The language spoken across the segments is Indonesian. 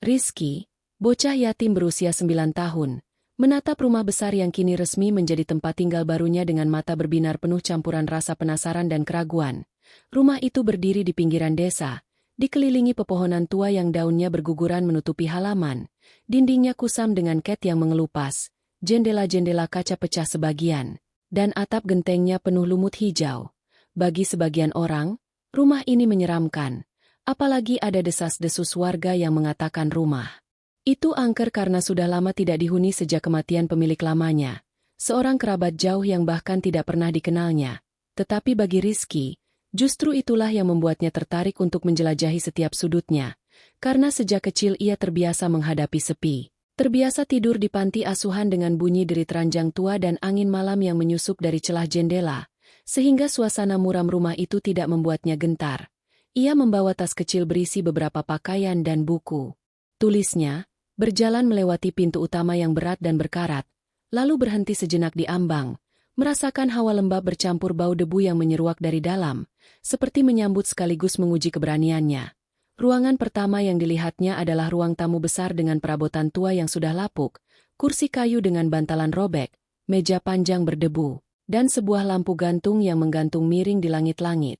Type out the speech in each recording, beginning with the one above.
Rizky, bocah yatim berusia 9 tahun, menatap rumah besar yang kini resmi menjadi tempat tinggal barunya dengan mata berbinar penuh campuran rasa penasaran dan keraguan. Rumah itu berdiri di pinggiran desa, dikelilingi pepohonan tua yang daunnya berguguran menutupi halaman, dindingnya kusam dengan cat yang mengelupas, jendela-jendela kaca pecah sebagian, dan atap gentengnya penuh lumut hijau. Bagi sebagian orang, rumah ini menyeramkan, apalagi ada desas-desus warga yang mengatakan rumah itu angker karena sudah lama tidak dihuni sejak kematian pemilik lamanya, seorang kerabat jauh yang bahkan tidak pernah dikenalnya. Tetapi bagi Rizky, justru itulah yang membuatnya tertarik untuk menjelajahi setiap sudutnya, karena sejak kecil ia terbiasa menghadapi sepi. Terbiasa tidur di panti asuhan dengan bunyi derit ranjang tua dan angin malam yang menyusup dari celah jendela, sehingga suasana muram rumah itu tidak membuatnya gentar. Ia membawa tas kecil berisi beberapa pakaian dan buku. Tulisnya, berjalan melewati pintu utama yang berat dan berkarat, lalu berhenti sejenak di ambang, merasakan hawa lembab bercampur bau debu yang menyeruak dari dalam, seperti menyambut sekaligus menguji keberaniannya. Ruangan pertama yang dilihatnya adalah ruang tamu besar dengan perabotan tua yang sudah lapuk, kursi kayu dengan bantalan robek, meja panjang berdebu, dan sebuah lampu gantung yang menggantung miring di langit-langit.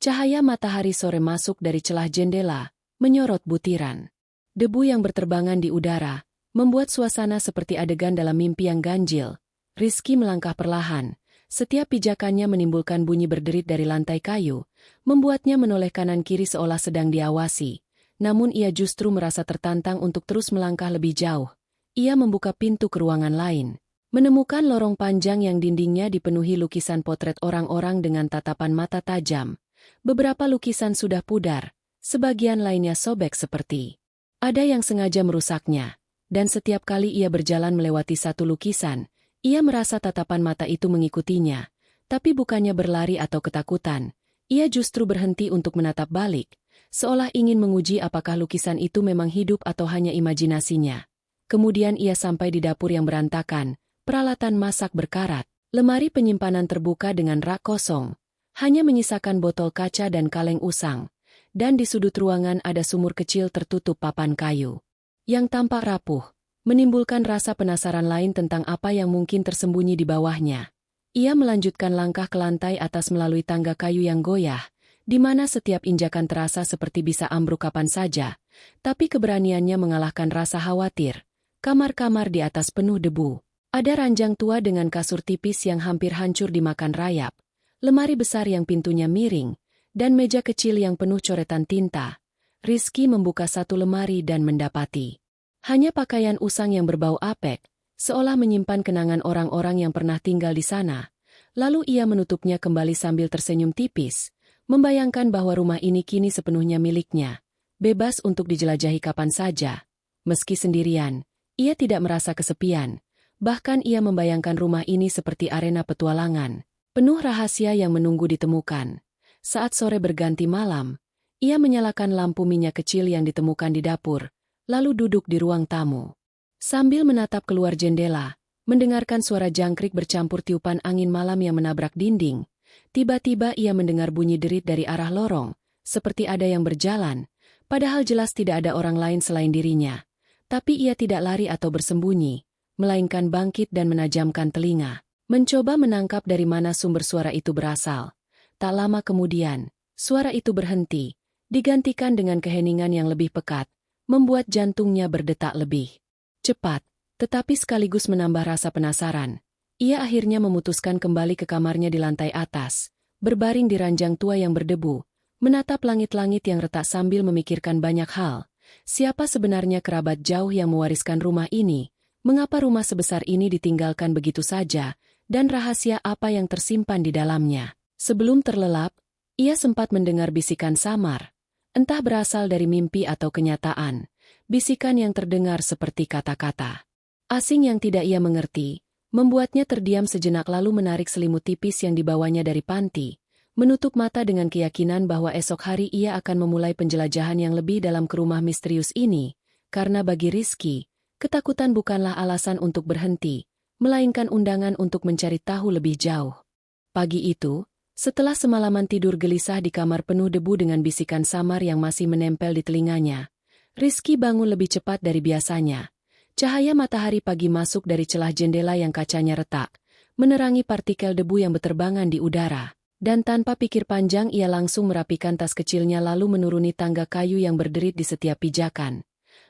Cahaya matahari sore masuk dari celah jendela, menyorot butiran debu yang berterbangan di udara, membuat suasana seperti adegan dalam mimpi yang ganjil. Rizky melangkah perlahan, setiap pijakannya menimbulkan bunyi berderit dari lantai kayu, membuatnya menoleh kanan kiri seolah sedang diawasi. Namun ia justru merasa tertantang untuk terus melangkah lebih jauh. Ia membuka pintu ke ruangan lain, menemukan lorong panjang yang dindingnya dipenuhi lukisan potret orang-orang dengan tatapan mata tajam. Beberapa lukisan sudah pudar, sebagian lainnya sobek seperti ada yang sengaja merusaknya, dan setiap kali ia berjalan melewati satu lukisan, ia merasa tatapan mata itu mengikutinya, tapi bukannya berlari atau ketakutan, ia justru berhenti untuk menatap balik, seolah ingin menguji apakah lukisan itu memang hidup atau hanya imajinasinya. Kemudian ia sampai di dapur yang berantakan, peralatan masak berkarat, lemari penyimpanan terbuka dengan rak kosong, hanya menyisakan botol kaca dan kaleng usang. Dan di sudut ruangan ada sumur kecil tertutup papan kayu yang tampak rapuh, menimbulkan rasa penasaran lain tentang apa yang mungkin tersembunyi di bawahnya. Ia melanjutkan langkah ke lantai atas melalui tangga kayu yang goyah, di mana setiap injakan terasa seperti bisa ambruk kapan saja, tapi keberaniannya mengalahkan rasa khawatir. Kamar-kamar di atas penuh debu. Ada ranjang tua dengan kasur tipis yang hampir hancur dimakan rayap, lemari besar yang pintunya miring, dan meja kecil yang penuh coretan tinta. Rizky membuka satu lemari dan mendapati hanya pakaian usang yang berbau apek, seolah menyimpan kenangan orang-orang yang pernah tinggal di sana. Lalu ia menutupnya kembali sambil tersenyum tipis, membayangkan bahwa rumah ini kini sepenuhnya miliknya, bebas untuk dijelajahi kapan saja. Meski sendirian, ia tidak merasa kesepian, bahkan ia membayangkan rumah ini seperti arena petualangan, penuh rahasia yang menunggu ditemukan. Saat sore berganti malam, ia menyalakan lampu minyak kecil yang ditemukan di dapur, lalu duduk di ruang tamu. Sambil menatap keluar jendela, mendengarkan suara jangkrik bercampur tiupan angin malam yang menabrak dinding, tiba-tiba ia mendengar bunyi derit dari arah lorong, seperti ada yang berjalan, padahal jelas tidak ada orang lain selain dirinya. Tapi ia tidak lari atau bersembunyi, melainkan bangkit dan menajamkan telinga, mencoba menangkap dari mana sumber suara itu berasal. Tak lama kemudian, suara itu berhenti, digantikan dengan keheningan yang lebih pekat, membuat jantungnya berdetak lebih cepat, tetapi sekaligus menambah rasa penasaran. Ia akhirnya memutuskan kembali ke kamarnya di lantai atas, berbaring di ranjang tua yang berdebu, menatap langit-langit yang retak sambil memikirkan banyak hal. Siapa sebenarnya kerabat jauh yang mewariskan rumah ini? Mengapa rumah sebesar ini ditinggalkan begitu saja? Dan rahasia apa yang tersimpan di dalamnya? Sebelum terlelap, ia sempat mendengar bisikan samar, entah berasal dari mimpi atau kenyataan, bisikan yang terdengar seperti kata-kata asing yang tidak ia mengerti, membuatnya terdiam sejenak lalu menarik selimut tipis yang dibawanya dari panti, menutup mata dengan keyakinan bahwa esok hari ia akan memulai penjelajahan yang lebih dalam ke rumah misterius ini, karena bagi Rizky, ketakutan bukanlah alasan untuk berhenti, melainkan undangan untuk mencari tahu lebih jauh. Pagi itu, setelah semalaman tidur gelisah di kamar penuh debu dengan bisikan samar yang masih menempel di telinganya, Rizky bangun lebih cepat dari biasanya. Cahaya matahari pagi masuk dari celah jendela yang kacanya retak, menerangi partikel debu yang berterbangan di udara. Dan tanpa pikir panjang ia langsung merapikan tas kecilnya lalu menuruni tangga kayu yang berderit di setiap pijakan.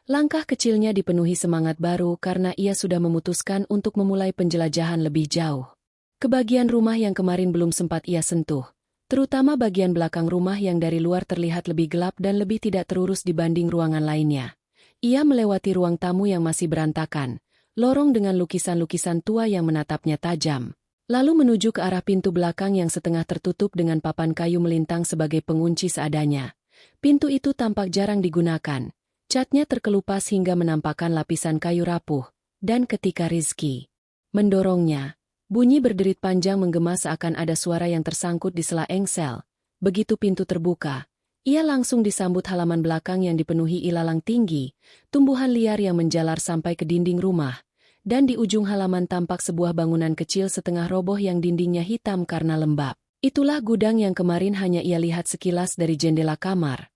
Langkah kecilnya dipenuhi semangat baru karena ia sudah memutuskan untuk memulai penjelajahan lebih jauh. Ke bagian rumah yang kemarin belum sempat ia sentuh, terutama bagian belakang rumah yang dari luar terlihat lebih gelap dan lebih tidak terurus dibanding ruangan lainnya. Ia melewati ruang tamu yang masih berantakan, lorong dengan lukisan-lukisan tua yang menatapnya tajam. Lalu menuju ke arah pintu belakang yang setengah tertutup dengan papan kayu melintang sebagai pengunci seadanya. Pintu itu tampak jarang digunakan. Catnya terkelupas hingga menampakkan lapisan kayu rapuh. Dan ketika Rizky mendorongnya, bunyi berderit panjang menggema seakan ada suara yang tersangkut di sela engsel. Begitu pintu terbuka, ia langsung disambut halaman belakang yang dipenuhi ilalang tinggi, tumbuhan liar yang menjalar sampai ke dinding rumah. Dan di ujung halaman tampak sebuah bangunan kecil setengah roboh yang dindingnya hitam karena lembab. Itulah gudang yang kemarin hanya ia lihat sekilas dari jendela kamar.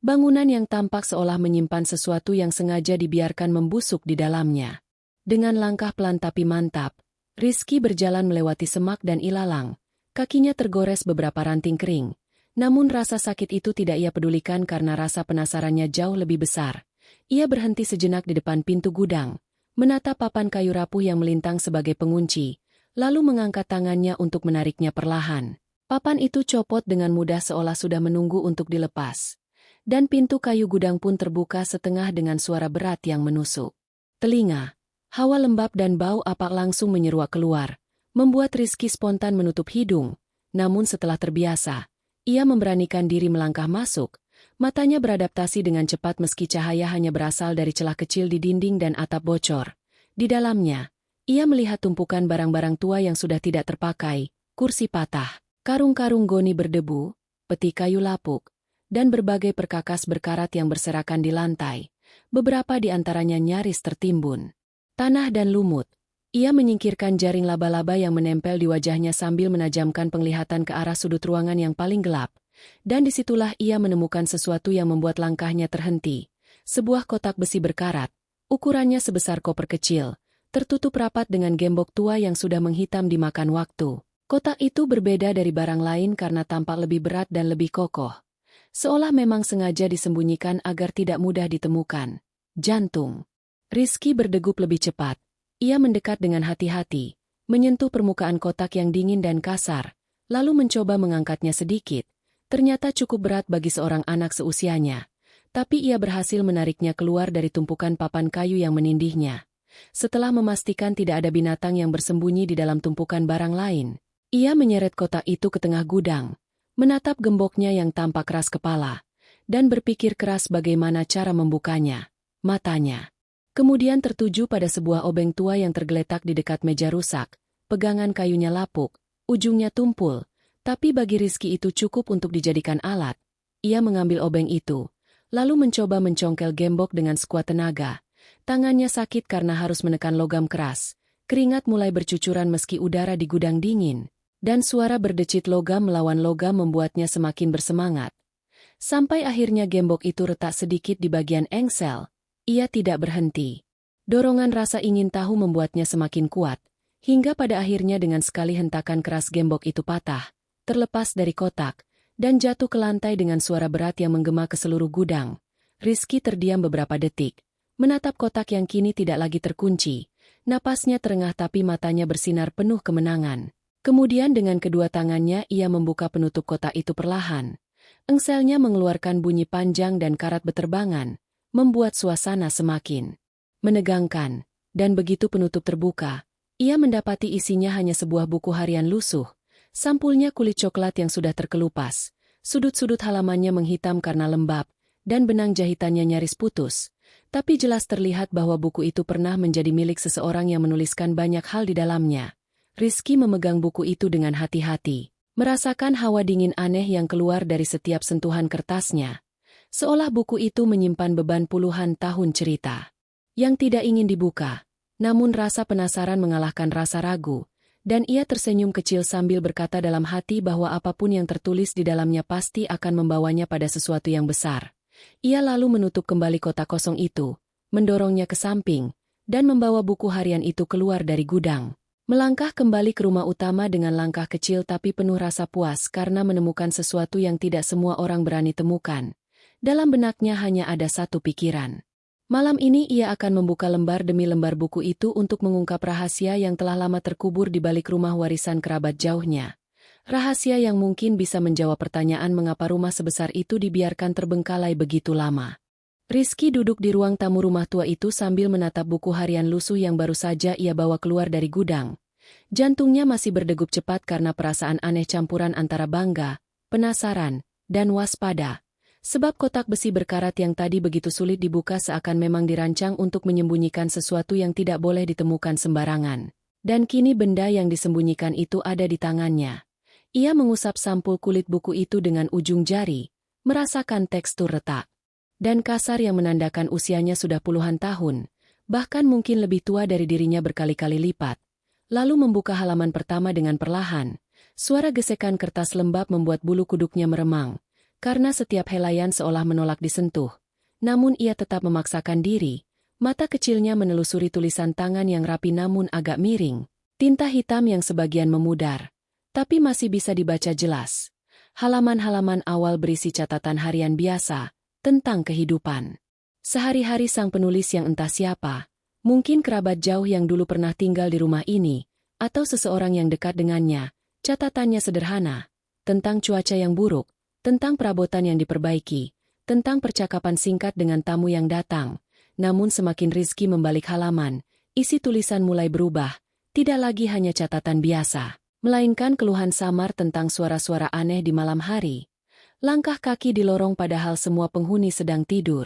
Bangunan yang tampak seolah menyimpan sesuatu yang sengaja dibiarkan membusuk di dalamnya. Dengan langkah pelan tapi mantap, Rizky berjalan melewati semak dan ilalang. Kakinya tergores beberapa ranting kering. Namun rasa sakit itu tidak ia pedulikan karena rasa penasarannya jauh lebih besar. Ia berhenti sejenak di depan pintu gudang, menatap papan kayu rapuh yang melintang sebagai pengunci, lalu mengangkat tangannya untuk menariknya perlahan. Papan itu copot dengan mudah seolah sudah menunggu untuk dilepas. Dan pintu kayu gudang pun terbuka setengah dengan suara berat yang menusuk telinga. Hawa lembab dan bau apak langsung menyeruak keluar, membuat Rizky spontan menutup hidung. Namun setelah terbiasa, ia memberanikan diri melangkah masuk. Matanya beradaptasi dengan cepat meski cahaya hanya berasal dari celah kecil di dinding dan atap bocor. Di dalamnya, ia melihat tumpukan barang-barang tua yang sudah tidak terpakai, kursi patah, karung-karung goni berdebu, peti kayu lapuk, dan berbagai perkakas berkarat yang berserakan di lantai. Beberapa di antaranya nyaris tertimbun tanah dan lumut. Ia menyingkirkan jaring laba-laba yang menempel di wajahnya sambil menajamkan penglihatan ke arah sudut ruangan yang paling gelap. Dan disitulah ia menemukan sesuatu yang membuat langkahnya terhenti. Sebuah kotak besi berkarat, ukurannya sebesar koper kecil, tertutup rapat dengan gembok tua yang sudah menghitam dimakan waktu. Kotak itu berbeda dari barang lain karena tampak lebih berat dan lebih kokoh. Seolah memang sengaja disembunyikan agar tidak mudah ditemukan. Jantung Rizky berdegup lebih cepat. Ia mendekat dengan hati-hati, menyentuh permukaan kotak yang dingin dan kasar, lalu mencoba mengangkatnya sedikit. Ternyata cukup berat bagi seorang anak seusianya, tapi ia berhasil menariknya keluar dari tumpukan papan kayu yang menindihnya. Setelah memastikan tidak ada binatang yang bersembunyi di dalam tumpukan barang lain, ia menyeret kotak itu ke tengah gudang, menatap gemboknya yang tampak keras kepala, dan berpikir keras bagaimana cara membukanya. Matanya kemudian tertuju pada sebuah obeng tua yang tergeletak di dekat meja rusak, pegangan kayunya lapuk, ujungnya tumpul. Tapi bagi Rizky itu cukup untuk dijadikan alat. Ia mengambil obeng itu, lalu mencoba mencongkel gembok dengan sekuat tenaga. Tangannya sakit karena harus menekan logam keras. Keringat mulai bercucuran meski udara di gudang dingin. Dan suara berdecit logam melawan logam membuatnya semakin bersemangat. Sampai akhirnya gembok itu retak sedikit di bagian engsel. Ia tidak berhenti. Dorongan rasa ingin tahu membuatnya semakin kuat. Hingga pada akhirnya dengan sekali hentakan keras gembok itu patah, terlepas dari kotak, dan jatuh ke lantai dengan suara berat yang menggema ke seluruh gudang. Rizky terdiam beberapa detik, menatap kotak yang kini tidak lagi terkunci. Napasnya terengah tapi matanya bersinar penuh kemenangan. Kemudian dengan kedua tangannya ia membuka penutup kotak itu perlahan. Engselnya mengeluarkan bunyi panjang dan karat beterbangan, membuat suasana semakin menegangkan. Dan begitu penutup terbuka, ia mendapati isinya hanya sebuah buku harian lusuh. Sampulnya kulit coklat yang sudah terkelupas, sudut-sudut halamannya menghitam karena lembab, dan benang jahitannya nyaris putus. Tapi jelas terlihat bahwa buku itu pernah menjadi milik seseorang yang menuliskan banyak hal di dalamnya. Rizky memegang buku itu dengan hati-hati, merasakan hawa dingin aneh yang keluar dari setiap sentuhan kertasnya. Seolah buku itu menyimpan beban puluhan tahun cerita yang tidak ingin dibuka. Namun rasa penasaran mengalahkan rasa ragu. Dan ia tersenyum kecil sambil berkata dalam hati bahwa apapun yang tertulis di dalamnya pasti akan membawanya pada sesuatu yang besar. Ia lalu menutup kembali kotak kosong itu, mendorongnya ke samping, dan membawa buku harian itu keluar dari gudang. Melangkah kembali ke rumah utama dengan langkah kecil tapi penuh rasa puas karena menemukan sesuatu yang tidak semua orang berani temukan. Dalam benaknya hanya ada satu pikiran. Malam ini ia akan membuka lembar demi lembar buku itu untuk mengungkap rahasia yang telah lama terkubur di balik rumah warisan kerabat jauhnya. Rahasia yang mungkin bisa menjawab pertanyaan mengapa rumah sebesar itu dibiarkan terbengkalai begitu lama. Rizky duduk di ruang tamu rumah tua itu sambil menatap buku harian lusuh yang baru saja ia bawa keluar dari gudang. Jantungnya masih berdegup cepat karena perasaan aneh campuran antara bangga, penasaran, dan waspada. Sebab kotak besi berkarat yang tadi begitu sulit dibuka seakan memang dirancang untuk menyembunyikan sesuatu yang tidak boleh ditemukan sembarangan. Dan kini benda yang disembunyikan itu ada di tangannya. Ia mengusap sampul kulit buku itu dengan ujung jari, merasakan tekstur retak dan kasar yang menandakan usianya sudah puluhan tahun, bahkan mungkin lebih tua dari dirinya berkali-kali lipat. Lalu membuka halaman pertama dengan perlahan. Suara gesekan kertas lembab membuat bulu kuduknya meremang. Karena setiap helaian seolah menolak disentuh. Namun ia tetap memaksakan diri. Mata kecilnya menelusuri tulisan tangan yang rapi namun agak miring. Tinta hitam yang sebagian memudar. Tapi masih bisa dibaca jelas. Halaman-halaman awal berisi catatan harian biasa tentang kehidupan. Sehari-hari sang penulis yang entah siapa. Mungkin kerabat jauh yang dulu pernah tinggal di rumah ini. Atau seseorang yang dekat dengannya. Catatannya sederhana. Tentang cuaca yang buruk. Tentang perabotan yang diperbaiki, tentang percakapan singkat dengan tamu yang datang. Namun semakin Rizky membalik halaman, isi tulisan mulai berubah, tidak lagi hanya catatan biasa, melainkan keluhan samar tentang suara-suara aneh di malam hari. Langkah kaki di lorong padahal semua penghuni sedang tidur.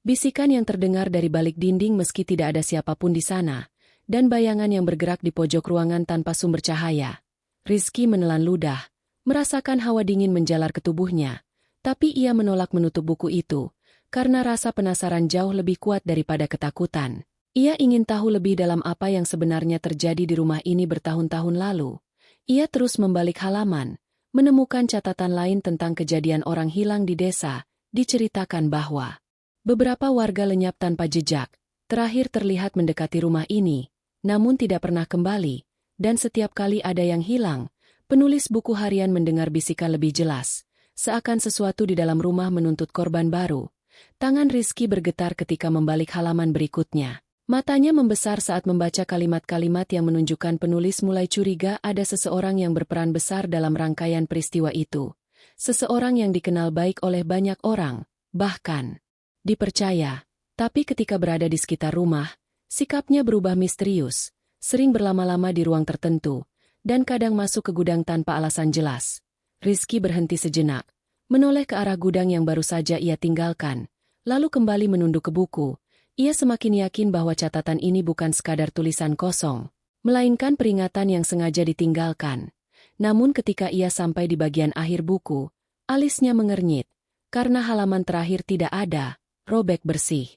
Bisikan yang terdengar dari balik dinding meski tidak ada siapapun di sana, dan bayangan yang bergerak di pojok ruangan tanpa sumber cahaya. Rizky menelan ludah. Merasakan hawa dingin menjalar ke tubuhnya, tapi ia menolak menutup buku itu, karena rasa penasaran jauh lebih kuat daripada ketakutan. Ia ingin tahu lebih dalam apa yang sebenarnya terjadi di rumah ini bertahun-tahun lalu. Ia terus membalik halaman, menemukan catatan lain tentang kejadian orang hilang di desa, diceritakan bahwa beberapa warga lenyap tanpa jejak, terakhir terlihat mendekati rumah ini, namun tidak pernah kembali, dan setiap kali ada yang hilang, penulis buku harian mendengar bisikan lebih jelas, seakan sesuatu di dalam rumah menuntut korban baru. Tangan Rizky bergetar ketika membalik halaman berikutnya. Matanya membesar saat membaca kalimat-kalimat yang menunjukkan penulis mulai curiga ada seseorang yang berperan besar dalam rangkaian peristiwa itu. Seseorang yang dikenal baik oleh banyak orang, bahkan dipercaya. Tapi ketika berada di sekitar rumah, sikapnya berubah misterius, sering berlama-lama di ruang tertentu, dan kadang masuk ke gudang tanpa alasan jelas. Rizky berhenti sejenak, menoleh ke arah gudang yang baru saja ia tinggalkan, lalu kembali menunduk ke buku. Ia semakin yakin bahwa catatan ini bukan sekadar tulisan kosong, melainkan peringatan yang sengaja ditinggalkan. Namun ketika ia sampai di bagian akhir buku, alisnya mengernyit, karena halaman terakhir tidak ada, robek bersih.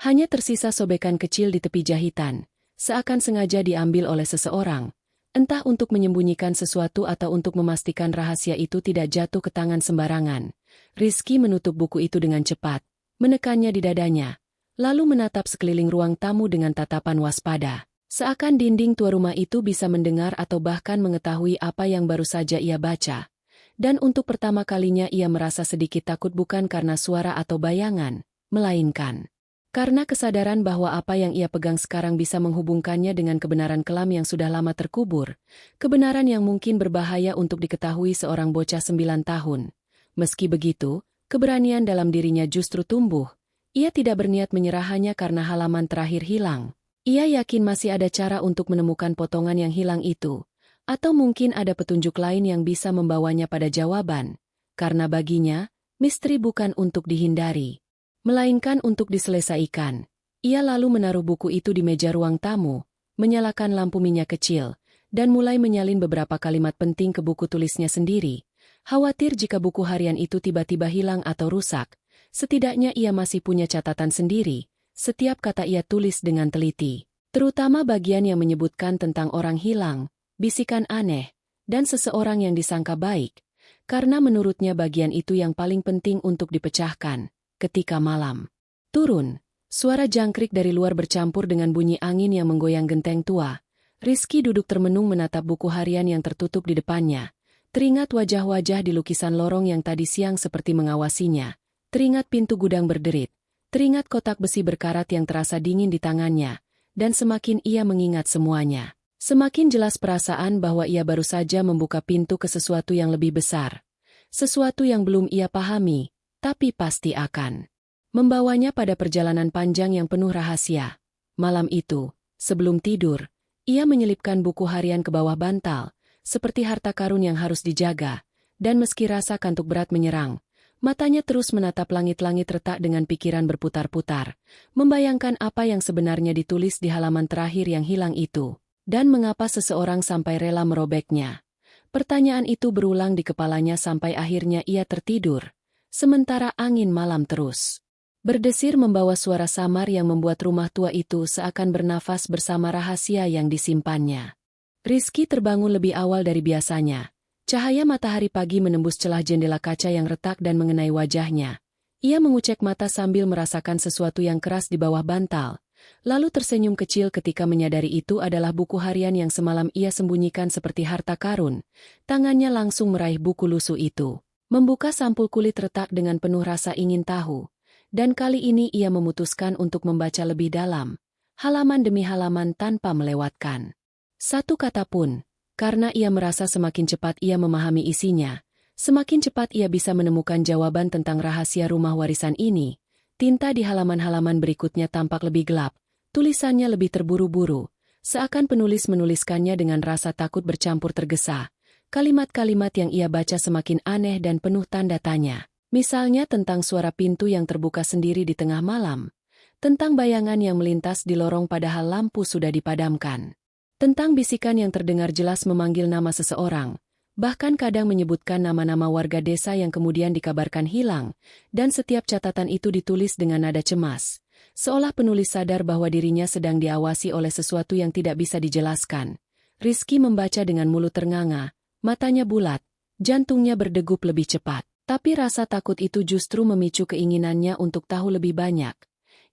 Hanya tersisa sobekan kecil di tepi jahitan, seakan sengaja diambil oleh seseorang. Entah untuk menyembunyikan sesuatu atau untuk memastikan rahasia itu tidak jatuh ke tangan sembarangan. Rizky menutup buku itu dengan cepat, menekannya di dadanya, lalu menatap sekeliling ruang tamu dengan tatapan waspada. Seakan dinding tua rumah itu bisa mendengar atau bahkan mengetahui apa yang baru saja ia baca. Dan untuk pertama kalinya ia merasa sedikit takut bukan karena suara atau bayangan, melainkan karena kesadaran bahwa apa yang ia pegang sekarang bisa menghubungkannya dengan kebenaran kelam yang sudah lama terkubur, kebenaran yang mungkin berbahaya untuk diketahui seorang bocah 9 tahun. Meski begitu, keberanian dalam dirinya justru tumbuh. Ia tidak berniat menyerah hanya karena halaman terakhir hilang. Ia yakin masih ada cara untuk menemukan potongan yang hilang itu, atau mungkin ada petunjuk lain yang bisa membawanya pada jawaban, karena baginya, misteri bukan untuk dihindari, melainkan untuk diselesaikan. Ia lalu menaruh buku itu di meja ruang tamu, menyalakan lampu minyak kecil, dan mulai menyalin beberapa kalimat penting ke buku tulisnya sendiri. Khawatir jika buku harian itu tiba-tiba hilang atau rusak, setidaknya ia masih punya catatan sendiri. Setiap kata ia tulis dengan teliti, terutama bagian yang menyebutkan tentang orang hilang, bisikan aneh, dan seseorang yang disangka baik, karena menurutnya bagian itu yang paling penting untuk dipecahkan. ketika malam turun, suara jangkrik dari luar bercampur dengan bunyi angin yang menggoyang genteng tua. Rizky duduk termenung menatap buku harian yang tertutup di depannya. Teringat wajah-wajah di lukisan lorong yang tadi siang seperti mengawasinya. Teringat pintu gudang berderit. Teringat kotak besi berkarat yang terasa dingin di tangannya. Dan semakin ia mengingat semuanya, semakin jelas perasaan bahwa ia baru saja membuka pintu ke sesuatu yang lebih besar. Sesuatu yang belum ia pahami, tapi pasti akan membawanya pada perjalanan panjang yang penuh rahasia. Malam itu, sebelum tidur, ia menyelipkan buku harian ke bawah bantal, seperti harta karun yang harus dijaga, dan meski rasa kantuk berat menyerang, matanya terus menatap langit-langit retak dengan pikiran berputar-putar, membayangkan apa yang sebenarnya ditulis di halaman terakhir yang hilang itu, dan mengapa seseorang sampai rela merobeknya. Pertanyaan itu berulang di kepalanya sampai akhirnya ia tertidur, sementara angin malam terus berdesir membawa suara samar yang membuat rumah tua itu seakan bernafas bersama rahasia yang disimpannya. Rizky terbangun lebih awal dari biasanya. Cahaya matahari pagi menembus celah jendela kaca yang retak dan mengenai wajahnya. Ia mengucek mata sambil merasakan sesuatu yang keras di bawah bantal, lalu tersenyum kecil ketika menyadari itu adalah buku harian yang semalam ia sembunyikan seperti harta karun. Tangannya langsung meraih buku lusuh itu, membuka sampul kulit retak dengan penuh rasa ingin tahu. Dan kali ini ia memutuskan untuk membaca lebih dalam, halaman demi halaman tanpa melewatkan satu kata pun. Karena ia merasa semakin cepat ia memahami isinya, semakin cepat ia bisa menemukan jawaban tentang rahasia rumah warisan ini. Tinta di halaman-halaman berikutnya tampak lebih gelap, tulisannya lebih terburu-buru, seakan penulis menuliskannya dengan rasa takut bercampur tergesa. Kalimat-kalimat yang ia baca semakin aneh dan penuh tanda tanya. Misalnya tentang suara pintu yang terbuka sendiri di tengah malam, tentang bayangan yang melintas di lorong padahal lampu sudah dipadamkan. Tentang bisikan yang terdengar jelas memanggil nama seseorang, bahkan kadang menyebutkan nama-nama warga desa yang kemudian dikabarkan hilang, dan setiap catatan itu ditulis dengan nada cemas, seolah penulis sadar bahwa dirinya sedang diawasi oleh sesuatu yang tidak bisa dijelaskan. Rizky membaca dengan mulut ternganga, matanya bulat, jantungnya berdegup lebih cepat, tapi rasa takut itu justru memicu keinginannya untuk tahu lebih banyak.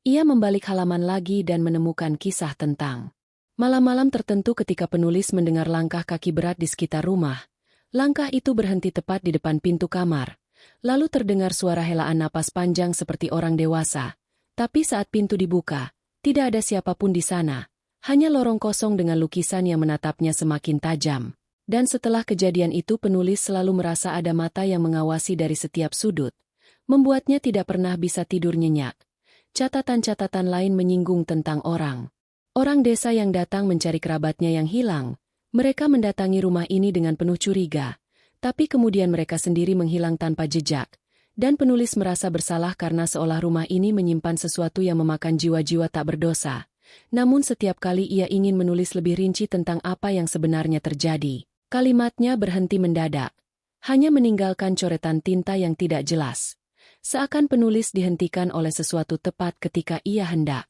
Ia membalik halaman lagi dan menemukan kisah tentang malam-malam tertentu ketika penulis mendengar langkah kaki berat di sekitar rumah. Langkah itu berhenti tepat di depan pintu kamar. Lalu terdengar suara helaan napas panjang seperti orang dewasa. Tapi saat pintu dibuka, tidak ada siapapun di sana. Hanya lorong kosong dengan lukisan yang menatapnya semakin tajam. Dan setelah kejadian itu penulis selalu merasa ada mata yang mengawasi dari setiap sudut. Membuatnya tidak pernah bisa tidur nyenyak. Catatan-catatan lain menyinggung tentang orang desa yang datang mencari kerabatnya yang hilang. Mereka mendatangi rumah ini dengan penuh curiga, tapi kemudian mereka sendiri menghilang tanpa jejak, dan penulis merasa bersalah karena seolah rumah ini menyimpan sesuatu yang memakan jiwa-jiwa tak berdosa. Namun setiap kali ia ingin menulis lebih rinci tentang apa yang sebenarnya terjadi, kalimatnya berhenti mendadak, hanya meninggalkan coretan tinta yang tidak jelas. Seakan penulis dihentikan oleh sesuatu tepat ketika ia hendak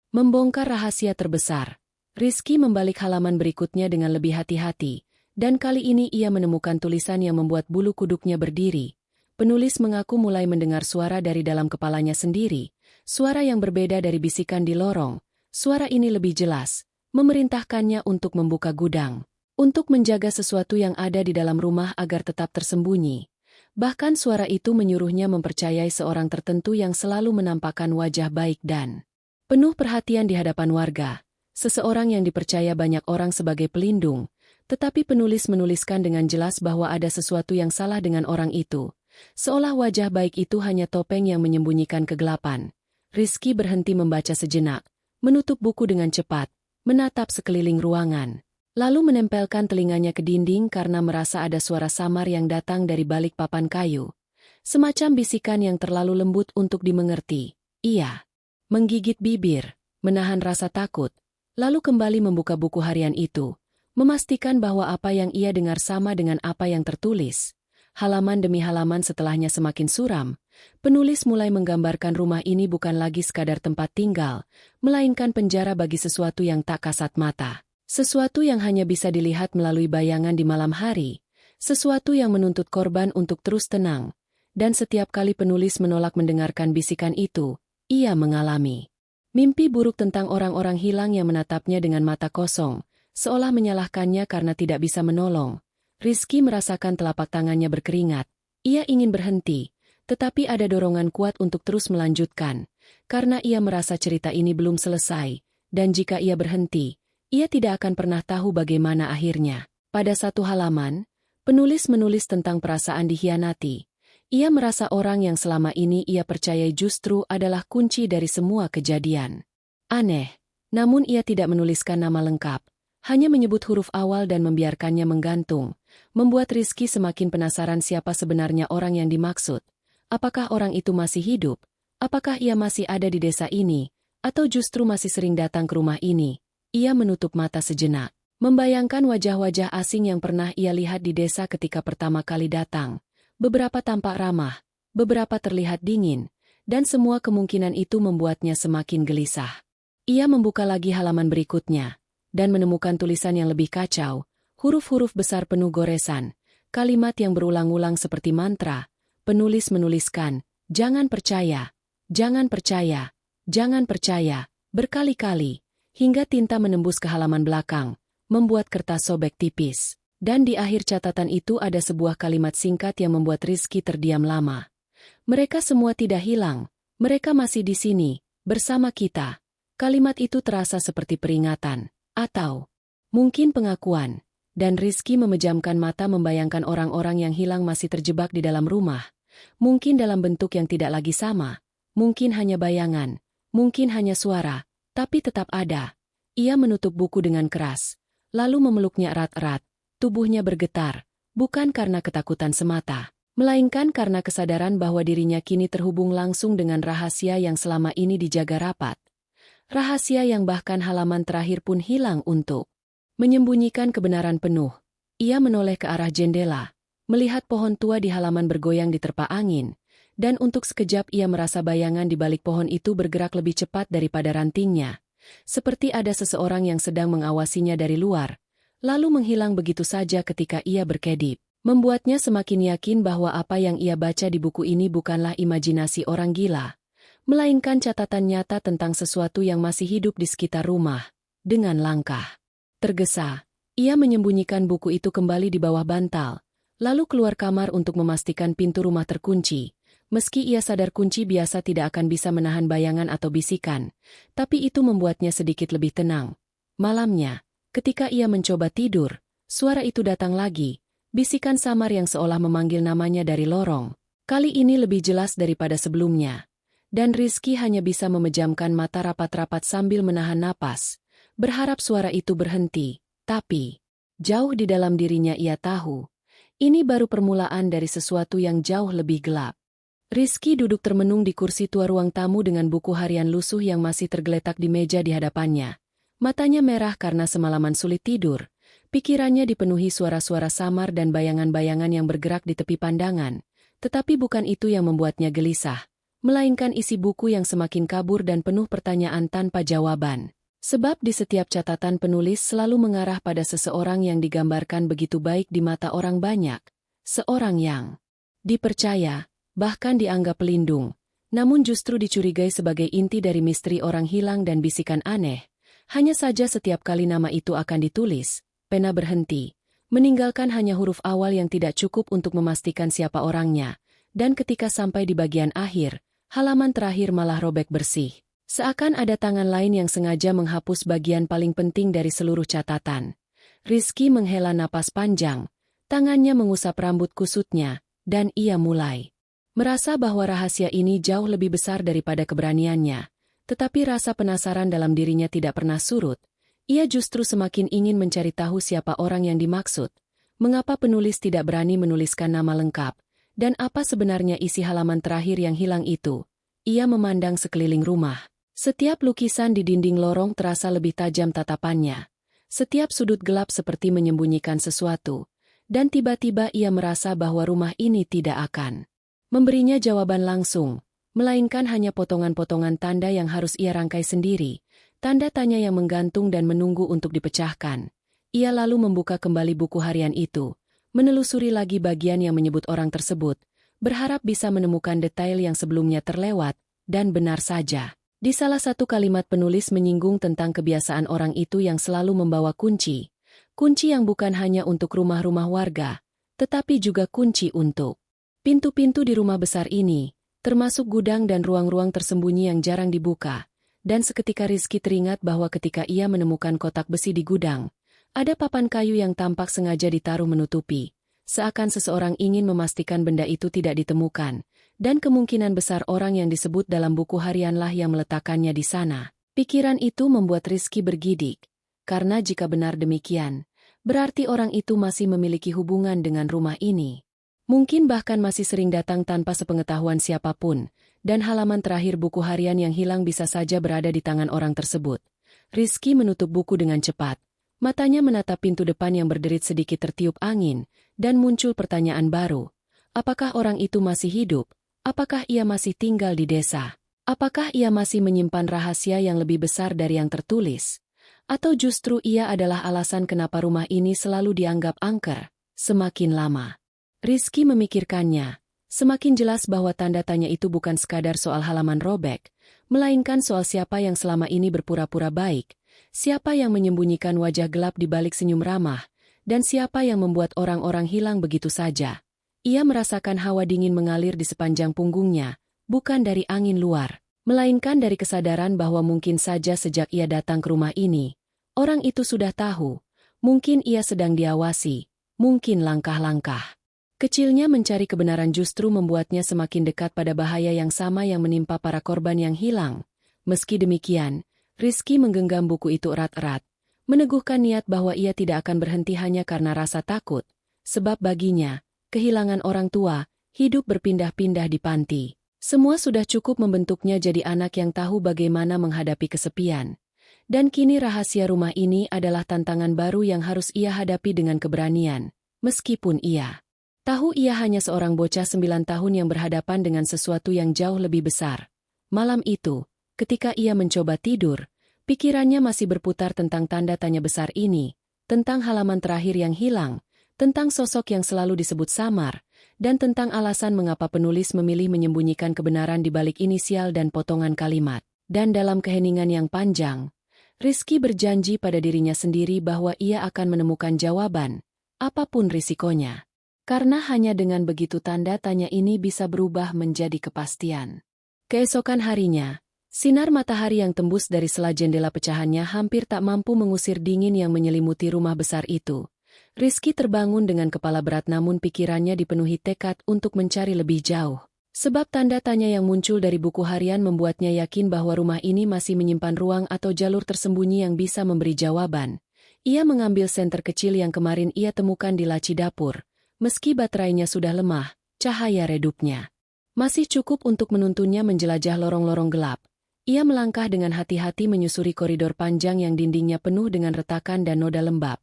membongkar rahasia terbesar. Rizky membalik halaman berikutnya dengan lebih hati-hati, dan kali ini ia menemukan tulisan yang membuat bulu kuduknya berdiri. Penulis mengaku mulai mendengar suara dari dalam kepalanya sendiri, suara yang berbeda dari bisikan di lorong. Suara ini lebih jelas, memerintahkannya untuk membuka gudang, untuk menjaga sesuatu yang ada di dalam rumah agar tetap tersembunyi. Bahkan suara itu menyuruhnya mempercayai seorang tertentu yang selalu menampakkan wajah baik dan penuh perhatian di hadapan warga, seseorang yang dipercaya banyak orang sebagai pelindung, tetapi penulis menuliskan dengan jelas bahwa ada sesuatu yang salah dengan orang itu, seolah wajah baik itu hanya topeng yang menyembunyikan kegelapan. Rizky berhenti membaca sejenak, menutup buku dengan cepat, menatap sekeliling ruangan, lalu menempelkan telinganya ke dinding karena merasa ada suara samar yang datang dari balik papan kayu, semacam bisikan yang terlalu lembut untuk dimengerti. Ia menggigit bibir, menahan rasa takut, lalu kembali membuka buku harian itu, memastikan bahwa apa yang ia dengar sama dengan apa yang tertulis. Halaman demi halaman setelahnya semakin suram, penulis mulai menggambarkan rumah ini bukan lagi sekadar tempat tinggal, melainkan penjara bagi sesuatu yang tak kasat mata. Sesuatu yang hanya bisa dilihat melalui bayangan di malam hari, sesuatu yang menuntut korban untuk terus tenang, dan setiap kali penulis menolak mendengarkan bisikan itu, ia mengalami mimpi buruk tentang orang-orang hilang yang menatapnya dengan mata kosong, seolah menyalahkannya karena tidak bisa menolong. Rizky merasakan telapak tangannya berkeringat. Ia ingin berhenti, tetapi ada dorongan kuat untuk terus melanjutkan, karena ia merasa cerita ini belum selesai, dan jika ia berhenti, ia tidak akan pernah tahu bagaimana akhirnya. Pada satu halaman, penulis menulis tentang perasaan dikhianati. Ia merasa orang yang selama ini ia percayai justru adalah kunci dari semua kejadian. Aneh, namun ia tidak menuliskan nama lengkap, hanya menyebut huruf awal dan membiarkannya menggantung, membuat Rizky semakin penasaran siapa sebenarnya orang yang dimaksud. Apakah orang itu masih hidup? Apakah ia masih ada di desa ini? Atau justru masih sering datang ke rumah ini? Ia menutup mata sejenak, membayangkan wajah-wajah asing yang pernah ia lihat di desa ketika pertama kali datang. Beberapa tampak ramah, beberapa terlihat dingin, dan semua kemungkinan itu membuatnya semakin gelisah. Ia membuka lagi halaman berikutnya, dan menemukan tulisan yang lebih kacau, huruf-huruf besar penuh goresan, kalimat yang berulang-ulang seperti mantra. Penulis menuliskan, "Jangan percaya, jangan percaya, jangan percaya," berkali-kali, hingga tinta menembus ke halaman belakang, membuat kertas sobek tipis. Dan di akhir catatan itu ada sebuah kalimat singkat yang membuat Rizky terdiam lama. "Mereka semua tidak hilang, mereka masih di sini, bersama kita." Kalimat itu terasa seperti peringatan, atau mungkin pengakuan, dan Rizky memejamkan mata membayangkan orang-orang yang hilang masih terjebak di dalam rumah. Mungkin dalam bentuk yang tidak lagi sama, mungkin hanya bayangan, mungkin hanya suara, tapi tetap ada. Ia menutup buku dengan keras, lalu memeluknya erat-erat. Tubuhnya bergetar, bukan karena ketakutan semata, melainkan karena kesadaran bahwa dirinya kini terhubung langsung dengan rahasia yang selama ini dijaga rapat. Rahasia yang bahkan halaman terakhir pun hilang untuk menyembunyikan kebenaran penuh. Ia menoleh ke arah jendela, melihat pohon tua di halaman bergoyang diterpa angin, dan untuk sekejap ia merasa bayangan di balik pohon itu bergerak lebih cepat daripada rantingnya, seperti ada seseorang yang sedang mengawasinya dari luar, lalu menghilang begitu saja ketika ia berkedip. Membuatnya semakin yakin bahwa apa yang ia baca di buku ini bukanlah imajinasi orang gila, melainkan catatan nyata tentang sesuatu yang masih hidup di sekitar rumah. Dengan langkah tergesa, ia menyembunyikan buku itu kembali di bawah bantal, lalu keluar kamar untuk memastikan pintu rumah terkunci. Meski ia sadar kunci biasa tidak akan bisa menahan bayangan atau bisikan, tapi itu membuatnya sedikit lebih tenang. Malamnya, ketika ia mencoba tidur, suara itu datang lagi, bisikan samar yang seolah memanggil namanya dari lorong. Kali ini lebih jelas daripada sebelumnya. Dan Rizky hanya bisa memejamkan mata rapat-rapat sambil menahan napas, berharap suara itu berhenti. Tapi, jauh di dalam dirinya ia tahu, ini baru permulaan dari sesuatu yang jauh lebih gelap. Rizky duduk termenung di kursi tua ruang tamu dengan buku harian lusuh yang masih tergeletak di meja di hadapannya. Matanya merah karena semalaman sulit tidur, pikirannya dipenuhi suara-suara samar dan bayangan-bayangan yang bergerak di tepi pandangan, tetapi bukan itu yang membuatnya gelisah, melainkan isi buku yang semakin kabur dan penuh pertanyaan tanpa jawaban. Sebab di setiap catatan penulis selalu mengarah pada seseorang yang digambarkan begitu baik di mata orang banyak, seorang yang dipercaya, bahkan dianggap pelindung, namun justru dicurigai sebagai inti dari misteri orang hilang dan bisikan aneh. Hanya saja setiap kali nama itu akan ditulis, pena berhenti, meninggalkan hanya huruf awal yang tidak cukup untuk memastikan siapa orangnya, dan ketika sampai di bagian akhir, halaman terakhir malah robek bersih. Seakan ada tangan lain yang sengaja menghapus bagian paling penting dari seluruh catatan. Rizky menghela napas panjang, tangannya mengusap rambut kusutnya, dan ia mulai merasa bahwa rahasia ini jauh lebih besar daripada keberaniannya. Tetapi rasa penasaran dalam dirinya tidak pernah surut. Ia justru semakin ingin mencari tahu siapa orang yang dimaksud, mengapa penulis tidak berani menuliskan nama lengkap, dan apa sebenarnya isi halaman terakhir yang hilang itu. Ia memandang sekeliling rumah. Setiap lukisan di dinding lorong terasa lebih tajam tatapannya. Setiap sudut gelap seperti menyembunyikan sesuatu, dan tiba-tiba ia merasa bahwa rumah ini tidak akan memberinya jawaban langsung, melainkan hanya potongan-potongan tanda yang harus ia rangkai sendiri, tanda tanya yang menggantung dan menunggu untuk dipecahkan. Ia lalu membuka kembali buku harian itu, menelusuri lagi bagian yang menyebut orang tersebut, berharap bisa menemukan detail yang sebelumnya terlewat, dan benar saja. Di salah satu kalimat penulis menyinggung tentang kebiasaan orang itu yang selalu membawa kunci. Kunci yang bukan hanya untuk rumah-rumah warga, tetapi juga kunci untuk pintu-pintu di rumah besar ini, termasuk gudang dan ruang-ruang tersembunyi yang jarang dibuka. Dan seketika Rizky teringat bahwa ketika ia menemukan kotak besi di gudang, ada papan kayu yang tampak sengaja ditaruh menutupi, seakan seseorang ingin memastikan benda itu tidak ditemukan. Dan kemungkinan besar orang yang disebut dalam buku harianlah yang meletakkannya di sana. Pikiran itu membuat Rizky bergidik, karena jika benar demikian, berarti orang itu masih memiliki hubungan dengan rumah ini. Mungkin bahkan masih sering datang tanpa sepengetahuan siapapun, dan halaman terakhir buku harian yang hilang bisa saja berada di tangan orang tersebut. Rizky menutup buku dengan cepat, matanya menatap pintu depan yang berderit sedikit tertiup angin, dan muncul pertanyaan baru. Apakah orang itu masih hidup? Apakah ia masih tinggal di desa? Apakah ia masih menyimpan rahasia yang lebih besar dari yang tertulis? Atau justru ia adalah alasan kenapa rumah ini selalu dianggap angker? Semakin lama Rizky memikirkannya, semakin jelas bahwa tanda tanya itu bukan sekadar soal halaman robek, melainkan soal siapa yang selama ini berpura-pura baik, siapa yang menyembunyikan wajah gelap di balik senyum ramah, dan siapa yang membuat orang-orang hilang begitu saja. Ia merasakan hawa dingin mengalir di sepanjang punggungnya, bukan dari angin luar, melainkan dari kesadaran bahwa mungkin saja sejak ia datang ke rumah ini, orang itu sudah tahu, mungkin ia sedang diawasi, mungkin langkah-langkah kecilnya mencari kebenaran justru membuatnya semakin dekat pada bahaya yang sama yang menimpa para korban yang hilang. Meski demikian, Rizky menggenggam buku itu erat-erat, meneguhkan niat bahwa ia tidak akan berhenti hanya karena rasa takut, sebab baginya, kehilangan orang tua, hidup berpindah-pindah di panti. Semua sudah cukup membentuknya jadi anak yang tahu bagaimana menghadapi kesepian. Dan kini rahasia rumah ini adalah tantangan baru yang harus ia hadapi dengan keberanian, meskipun ia tahu ia hanya seorang bocah 9 tahun yang berhadapan dengan sesuatu yang jauh lebih besar. Malam itu, ketika ia mencoba tidur, pikirannya masih berputar tentang tanda tanya besar ini, tentang halaman terakhir yang hilang, tentang sosok yang selalu disebut samar, dan tentang alasan mengapa penulis memilih menyembunyikan kebenaran di balik inisial dan potongan kalimat. Dan dalam keheningan yang panjang, Rizky berjanji pada dirinya sendiri bahwa ia akan menemukan jawaban, apapun risikonya. Karena hanya dengan begitu tanda tanya ini bisa berubah menjadi kepastian. Keesokan harinya, sinar matahari yang tembus dari sela jendela pecahannya hampir tak mampu mengusir dingin yang menyelimuti rumah besar itu. Rizky terbangun dengan kepala berat namun pikirannya dipenuhi tekad untuk mencari lebih jauh. Sebab tanda tanya yang muncul dari buku harian membuatnya yakin bahwa rumah ini masih menyimpan ruang atau jalur tersembunyi yang bisa memberi jawaban. Ia mengambil senter kecil yang kemarin ia temukan di laci dapur. Meski baterainya sudah lemah, cahaya redupnya masih cukup untuk menuntunnya menjelajah lorong-lorong gelap. Ia melangkah dengan hati-hati menyusuri koridor panjang yang dindingnya penuh dengan retakan dan noda lembab.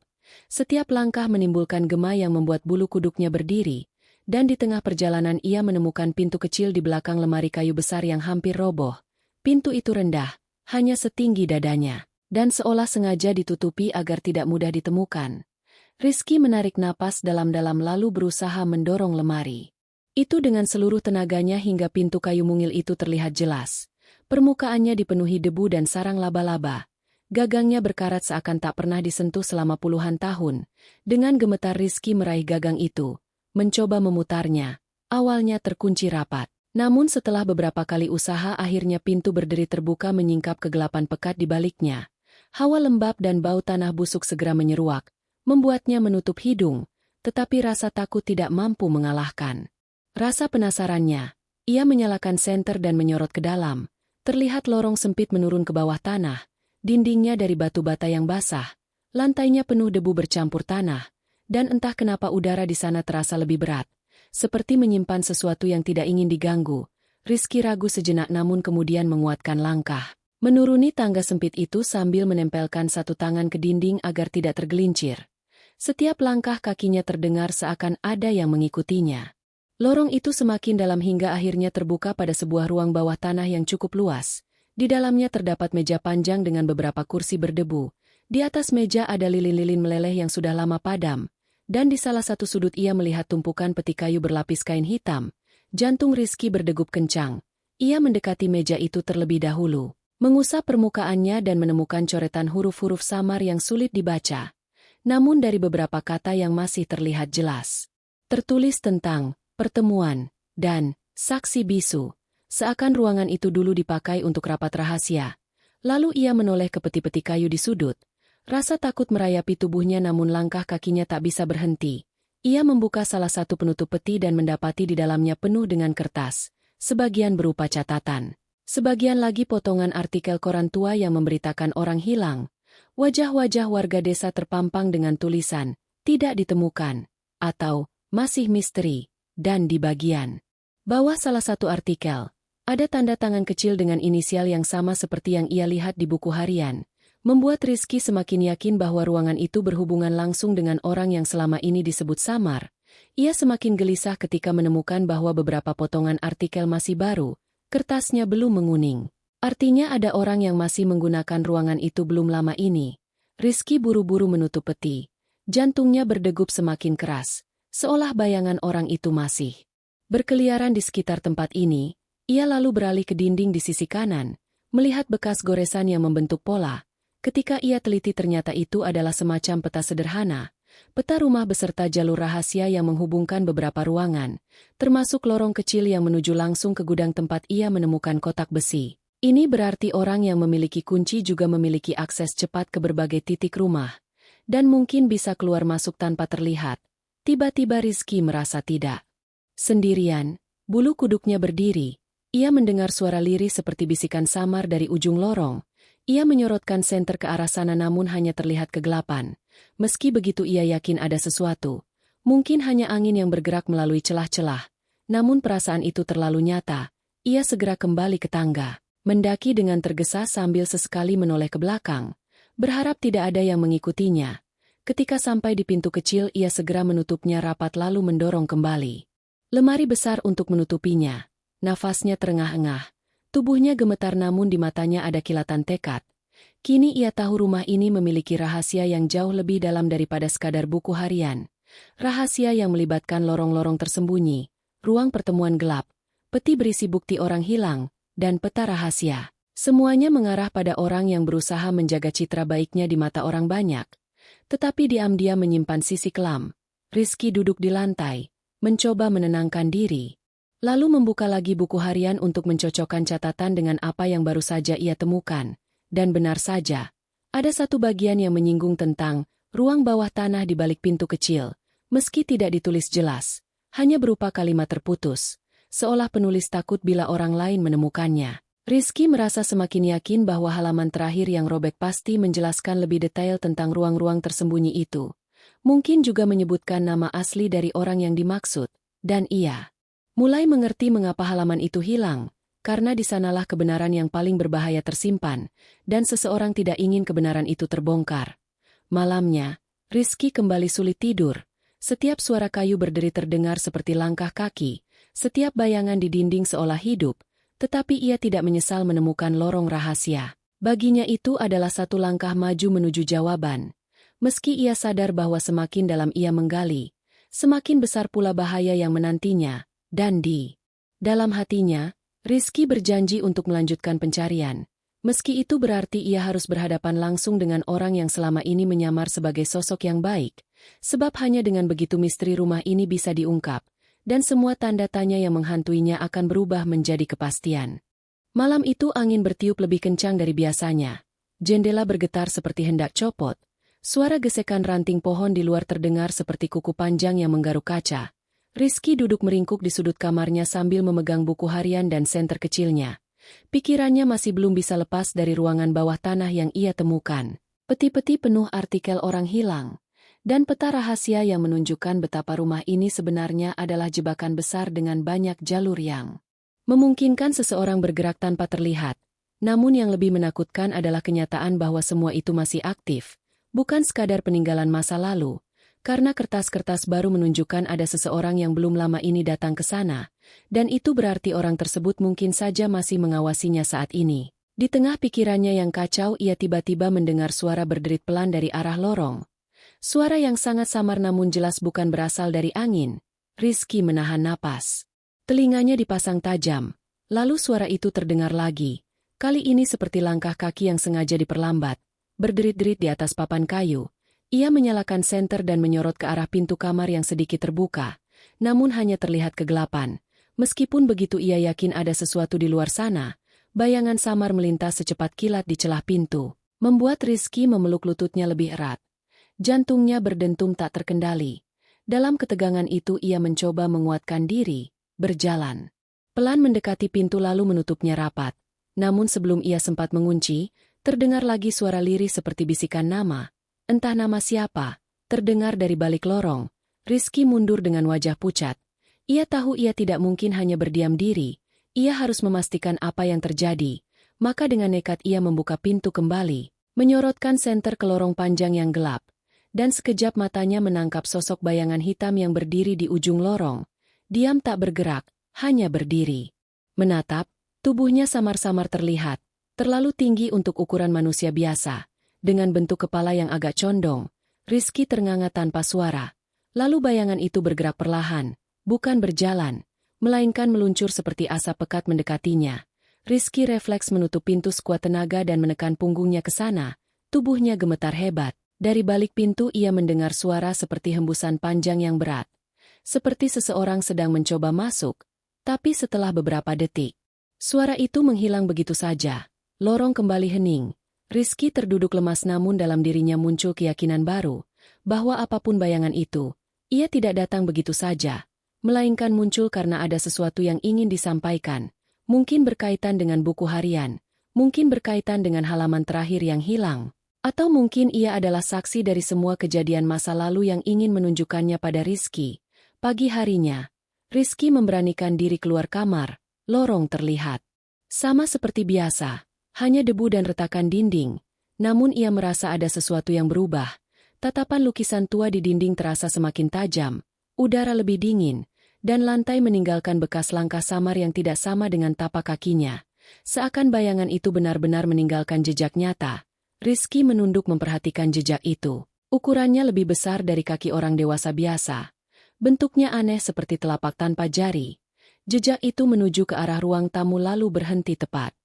Setiap langkah menimbulkan gema yang membuat bulu kuduknya berdiri, dan di tengah perjalanan ia menemukan pintu kecil di belakang lemari kayu besar yang hampir roboh. Pintu itu rendah, hanya setinggi dadanya, dan seolah sengaja ditutupi agar tidak mudah ditemukan. Rizky menarik napas dalam-dalam lalu berusaha mendorong lemari itu dengan seluruh tenaganya hingga pintu kayu mungil itu terlihat jelas. Permukaannya dipenuhi debu dan sarang laba-laba. Gagangnya berkarat seakan tak pernah disentuh selama puluhan tahun. Dengan gemetar Rizky meraih gagang itu, mencoba memutarnya. Awalnya terkunci rapat. Namun setelah beberapa kali usaha akhirnya pintu berderi terbuka menyingkap kegelapan pekat di baliknya. Hawa lembab dan bau tanah busuk segera menyeruak, membuatnya menutup hidung, tetapi rasa takut tidak mampu mengalahkan rasa penasarannya. Ia menyalakan senter dan menyorot ke dalam. Terlihat lorong sempit menurun ke bawah tanah. Dindingnya dari batu bata yang basah, lantainya penuh debu bercampur tanah, dan entah kenapa udara di sana terasa lebih berat, seperti menyimpan sesuatu yang tidak ingin diganggu. Rizky ragu sejenak namun kemudian menguatkan langkah. Menuruni tangga sempit itu sambil menempelkan satu tangan ke dinding agar tidak tergelincir. Setiap langkah kakinya terdengar seakan ada yang mengikutinya. Lorong itu semakin dalam hingga akhirnya terbuka pada sebuah ruang bawah tanah yang cukup luas. Di dalamnya terdapat meja panjang dengan beberapa kursi berdebu. Di atas meja ada lilin-lilin meleleh yang sudah lama padam. Dan di salah satu sudut ia melihat tumpukan peti kayu berlapis kain hitam. Jantung Rizky berdegup kencang. Ia mendekati meja itu terlebih dahulu, mengusap permukaannya dan menemukan coretan huruf-huruf samar yang sulit dibaca. Namun dari beberapa kata yang masih terlihat jelas. Tertulis tentang pertemuan dan saksi bisu. Seakan ruangan itu dulu dipakai untuk rapat rahasia. Lalu ia menoleh ke peti-peti kayu di sudut. Rasa takut merayapi tubuhnya namun langkah kakinya tak bisa berhenti. Ia membuka salah satu penutup peti dan mendapati di dalamnya penuh dengan kertas. Sebagian berupa catatan. Sebagian lagi potongan artikel koran tua yang memberitakan orang hilang. Wajah-wajah warga desa terpampang dengan tulisan, tidak ditemukan, atau masih misteri, dan di bagian bawah salah satu artikel, ada tanda tangan kecil dengan inisial yang sama seperti yang ia lihat di buku harian. Membuat Rizky semakin yakin bahwa ruangan itu berhubungan langsung dengan orang yang selama ini disebut samar. Ia semakin gelisah ketika menemukan bahwa beberapa potongan artikel masih baru, kertasnya belum menguning. Artinya ada orang yang masih menggunakan ruangan itu belum lama ini. Rizky buru-buru menutup peti. Jantungnya berdegup semakin keras, seolah bayangan orang itu masih berkeliaran di sekitar tempat ini. Ia lalu beralih ke dinding di sisi kanan, melihat bekas goresan yang membentuk pola. Ketika ia teliti ternyata itu adalah semacam peta sederhana, peta rumah beserta jalur rahasia yang menghubungkan beberapa ruangan, termasuk lorong kecil yang menuju langsung ke gudang tempat ia menemukan kotak besi. Ini berarti orang yang memiliki kunci juga memiliki akses cepat ke berbagai titik rumah, dan mungkin bisa keluar masuk tanpa terlihat. Tiba-tiba Rizky merasa tidak sendirian, bulu kuduknya berdiri. Ia mendengar suara lirih seperti bisikan samar dari ujung lorong. Ia menyorotkan senter ke arah sana namun hanya terlihat kegelapan. Meski begitu ia yakin ada sesuatu. Mungkin hanya angin yang bergerak melalui celah-celah. Namun perasaan itu terlalu nyata. Ia segera kembali ke tangga. Mendaki dengan tergesa sambil sesekali menoleh ke belakang. Berharap tidak ada yang mengikutinya. Ketika sampai di pintu kecil ia segera menutupnya rapat lalu mendorong kembali lemari besar untuk menutupinya. Nafasnya terengah-engah. Tubuhnya gemetar namun di matanya ada kilatan tekad. Kini ia tahu rumah ini memiliki rahasia yang jauh lebih dalam daripada sekadar buku harian. Rahasia yang melibatkan lorong-lorong tersembunyi, ruang pertemuan gelap, peti berisi bukti orang hilang, dan peta rahasia. Semuanya mengarah pada orang yang berusaha menjaga citra baiknya di mata orang banyak. Tetapi diam-diam menyimpan sisi kelam. Rizky duduk di lantai, mencoba menenangkan diri. Lalu membuka lagi buku harian untuk mencocokkan catatan dengan apa yang baru saja ia temukan. Dan benar saja, ada satu bagian yang menyinggung tentang ruang bawah tanah di balik pintu kecil. Meski tidak ditulis jelas, hanya berupa kalimat terputus, seolah penulis takut bila orang lain menemukannya. Rizky merasa semakin yakin bahwa halaman terakhir yang robek pasti menjelaskan lebih detail tentang ruang-ruang tersembunyi itu. Mungkin juga menyebutkan nama asli dari orang yang dimaksud, dan ia mulai mengerti mengapa halaman itu hilang, karena di sanalah kebenaran yang paling berbahaya tersimpan, dan seseorang tidak ingin kebenaran itu terbongkar. Malamnya, Rizky kembali sulit tidur. Setiap suara kayu berderi terdengar seperti langkah kaki, setiap bayangan di dinding seolah hidup, tetapi ia tidak menyesal menemukan lorong rahasia. Baginya itu adalah satu langkah maju menuju jawaban. Meski ia sadar bahwa semakin dalam ia menggali, semakin besar pula bahaya yang menantinya. Dan di dalam hatinya, Rizky berjanji untuk melanjutkan pencarian. Meski itu berarti ia harus berhadapan langsung dengan orang yang selama ini menyamar sebagai sosok yang baik. Sebab hanya dengan begitu misteri rumah ini bisa diungkap, dan semua tanda tanya yang menghantuinya akan berubah menjadi kepastian. Malam itu angin bertiup lebih kencang dari biasanya. Jendela bergetar seperti hendak copot. Suara gesekan ranting pohon di luar terdengar seperti kuku panjang yang menggaruk kaca. Rizky duduk meringkuk di sudut kamarnya sambil memegang buku harian dan senter kecilnya. Pikirannya masih belum bisa lepas dari ruangan bawah tanah yang ia temukan. Peti-peti penuh artikel orang hilang. Dan peta rahasia yang menunjukkan betapa rumah ini sebenarnya adalah jebakan besar dengan banyak jalur yang memungkinkan seseorang bergerak tanpa terlihat. Namun yang lebih menakutkan adalah kenyataan bahwa semua itu masih aktif. Bukan sekadar peninggalan masa lalu. Karena kertas-kertas baru menunjukkan ada seseorang yang belum lama ini datang ke sana, dan itu berarti orang tersebut mungkin saja masih mengawasinya saat ini. Di tengah pikirannya yang kacau ia tiba-tiba mendengar suara berderit pelan dari arah lorong. Suara yang sangat samar namun jelas bukan berasal dari angin. Rizky menahan napas. Telinganya dipasang tajam. Lalu suara itu terdengar lagi. Kali ini seperti langkah kaki yang sengaja diperlambat. Berderit-derit di atas papan kayu. Ia menyalakan senter dan menyorot ke arah pintu kamar yang sedikit terbuka. Namun hanya terlihat kegelapan. Meskipun begitu ia yakin ada sesuatu di luar sana, bayangan samar melintas secepat kilat di celah pintu. Membuat Rizky memeluk lututnya lebih erat. Jantungnya berdentum tak terkendali. Dalam ketegangan itu ia mencoba menguatkan diri, berjalan. Pelan mendekati pintu lalu menutupnya rapat. Namun sebelum ia sempat mengunci, terdengar lagi suara lirih seperti bisikan nama. Entah nama siapa, terdengar dari balik lorong. Rizky mundur dengan wajah pucat. Ia tahu ia tidak mungkin hanya berdiam diri. Ia harus memastikan apa yang terjadi. Maka dengan nekat ia membuka pintu kembali, menyorotkan senter ke lorong panjang yang gelap. Dan sekejap matanya menangkap sosok bayangan hitam yang berdiri di ujung lorong. Diam tak bergerak. Hanya berdiri. Menatap, tubuhnya samar-samar terlihat, terlalu tinggi untuk ukuran manusia biasa. Dengan bentuk kepala yang agak condong, Rizky ternganga tanpa suara. Lalu bayangan itu bergerak perlahan, bukan berjalan, melainkan meluncur seperti asap pekat mendekatinya. Rizky refleks menutup pintu sekuat tenaga dan menekan punggungnya ke sana. Tubuhnya gemetar hebat. Dari balik pintu ia mendengar suara seperti hembusan panjang yang berat. Seperti seseorang sedang mencoba masuk. Tapi setelah beberapa detik, suara itu menghilang begitu saja. Lorong kembali hening. Rizky terduduk lemas namun dalam dirinya muncul keyakinan baru, bahwa apapun bayangan itu, ia tidak datang begitu saja, melainkan muncul karena ada sesuatu yang ingin disampaikan, mungkin berkaitan dengan buku harian, mungkin berkaitan dengan halaman terakhir yang hilang, atau mungkin ia adalah saksi dari semua kejadian masa lalu yang ingin menunjukkannya pada Rizky. Pagi harinya, Rizky memberanikan diri keluar kamar, lorong terlihat. Sama seperti biasa, hanya debu dan retakan dinding, namun ia merasa ada sesuatu yang berubah. Tatapan lukisan tua di dinding terasa semakin tajam, udara lebih dingin, dan lantai meninggalkan bekas langkah samar yang tidak sama dengan tapak kakinya. Seakan bayangan itu benar-benar meninggalkan jejak nyata. Rizky menunduk memperhatikan jejak itu. Ukurannya lebih besar dari kaki orang dewasa biasa. Bentuknya aneh seperti telapak tanpa jari. Jejak itu menuju ke arah ruang tamu lalu berhenti tepat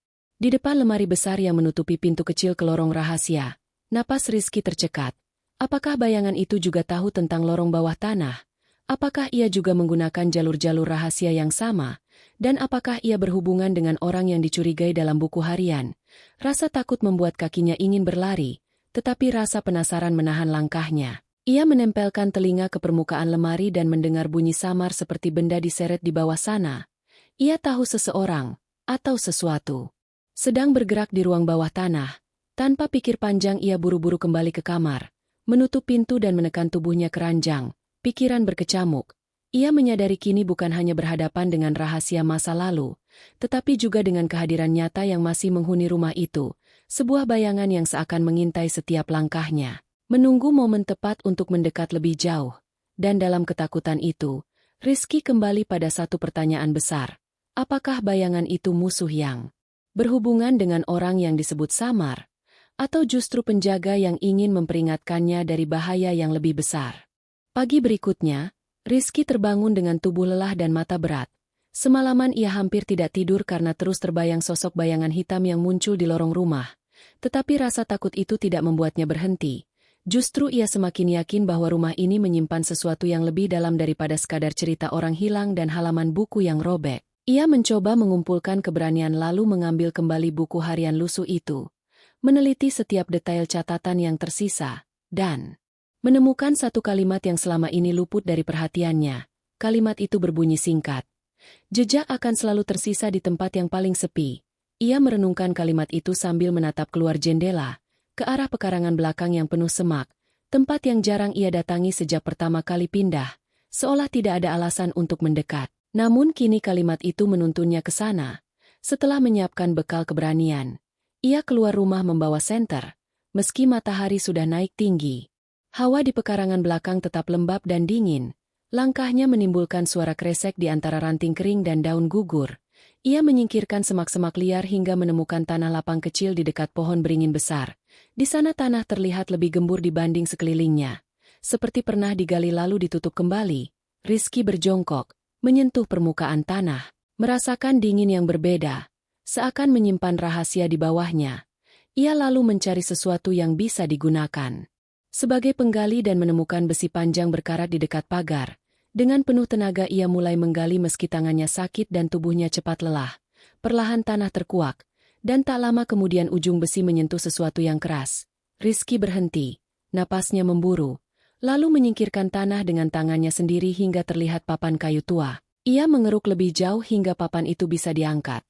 di depan lemari besar yang menutupi pintu kecil ke lorong rahasia. Napas Rizky tercekat. Apakah bayangan itu juga tahu tentang lorong bawah tanah? Apakah ia juga menggunakan jalur-jalur rahasia yang sama? Dan apakah ia berhubungan dengan orang yang dicurigai dalam buku harian? Rasa takut membuat kakinya ingin berlari, tetapi rasa penasaran menahan langkahnya. Ia menempelkan telinga ke permukaan lemari dan mendengar bunyi samar seperti benda diseret di bawah sana. Ia tahu seseorang, atau sesuatu, sedang bergerak di ruang bawah tanah. Tanpa pikir panjang ia buru-buru kembali ke kamar, menutup pintu dan menekan tubuhnya ke ranjang. Pikiran berkecamuk. Ia menyadari kini bukan hanya berhadapan dengan rahasia masa lalu, tetapi juga dengan kehadiran nyata yang masih menghuni rumah itu, sebuah bayangan yang seakan mengintai setiap langkahnya. Menunggu momen tepat untuk mendekat lebih jauh. Dan dalam ketakutan itu, Rizky kembali pada satu pertanyaan besar. Apakah bayangan itu musuh yang berhubungan dengan orang yang disebut samar? Atau justru penjaga yang ingin memperingatkannya dari bahaya yang lebih besar? Pagi berikutnya, Rizky terbangun dengan tubuh lelah dan mata berat. Semalaman ia hampir tidak tidur karena terus terbayang sosok bayangan hitam yang muncul di lorong rumah. Tetapi rasa takut itu tidak membuatnya berhenti. Justru ia semakin yakin bahwa rumah ini menyimpan sesuatu yang lebih dalam daripada sekadar cerita orang hilang dan halaman buku yang robek. Ia mencoba mengumpulkan keberanian lalu mengambil kembali buku harian lusuh itu, meneliti setiap detail catatan yang tersisa, dan menemukan satu kalimat yang selama ini luput dari perhatiannya. Kalimat itu berbunyi singkat. Jejak akan selalu tersisa di tempat yang paling sepi. Ia merenungkan kalimat itu sambil menatap keluar jendela, ke arah pekarangan belakang yang penuh semak, tempat yang jarang ia datangi sejak pertama kali pindah, seolah tidak ada alasan untuk mendekat. Namun kini kalimat itu menuntunnya ke sana. Setelah menyiapkan bekal keberanian, ia keluar rumah membawa senter, meski matahari sudah naik tinggi. Hawa di pekarangan belakang tetap lembab dan dingin. Langkahnya menimbulkan suara kresek di antara ranting kering dan daun gugur. Ia menyingkirkan semak-semak liar hingga menemukan tanah lapang kecil di dekat pohon beringin besar. Di sana tanah terlihat lebih gembur dibanding sekelilingnya. Seperti pernah digali lalu ditutup kembali. Rizky berjongkok, menyentuh permukaan tanah, merasakan dingin yang berbeda, seakan menyimpan rahasia di bawahnya. Ia lalu mencari sesuatu yang bisa digunakan. Sebagai penggali dan menemukan besi panjang berkarat di dekat pagar, dengan penuh tenaga ia mulai menggali meski tangannya sakit dan tubuhnya cepat lelah. Perlahan tanah terkuak, dan tak lama kemudian ujung besi menyentuh sesuatu yang keras. Rizky berhenti, napasnya memburu, lalu menyingkirkan tanah dengan tangannya sendiri hingga terlihat papan kayu tua. Ia mengeruk lebih jauh hingga papan itu bisa diangkat.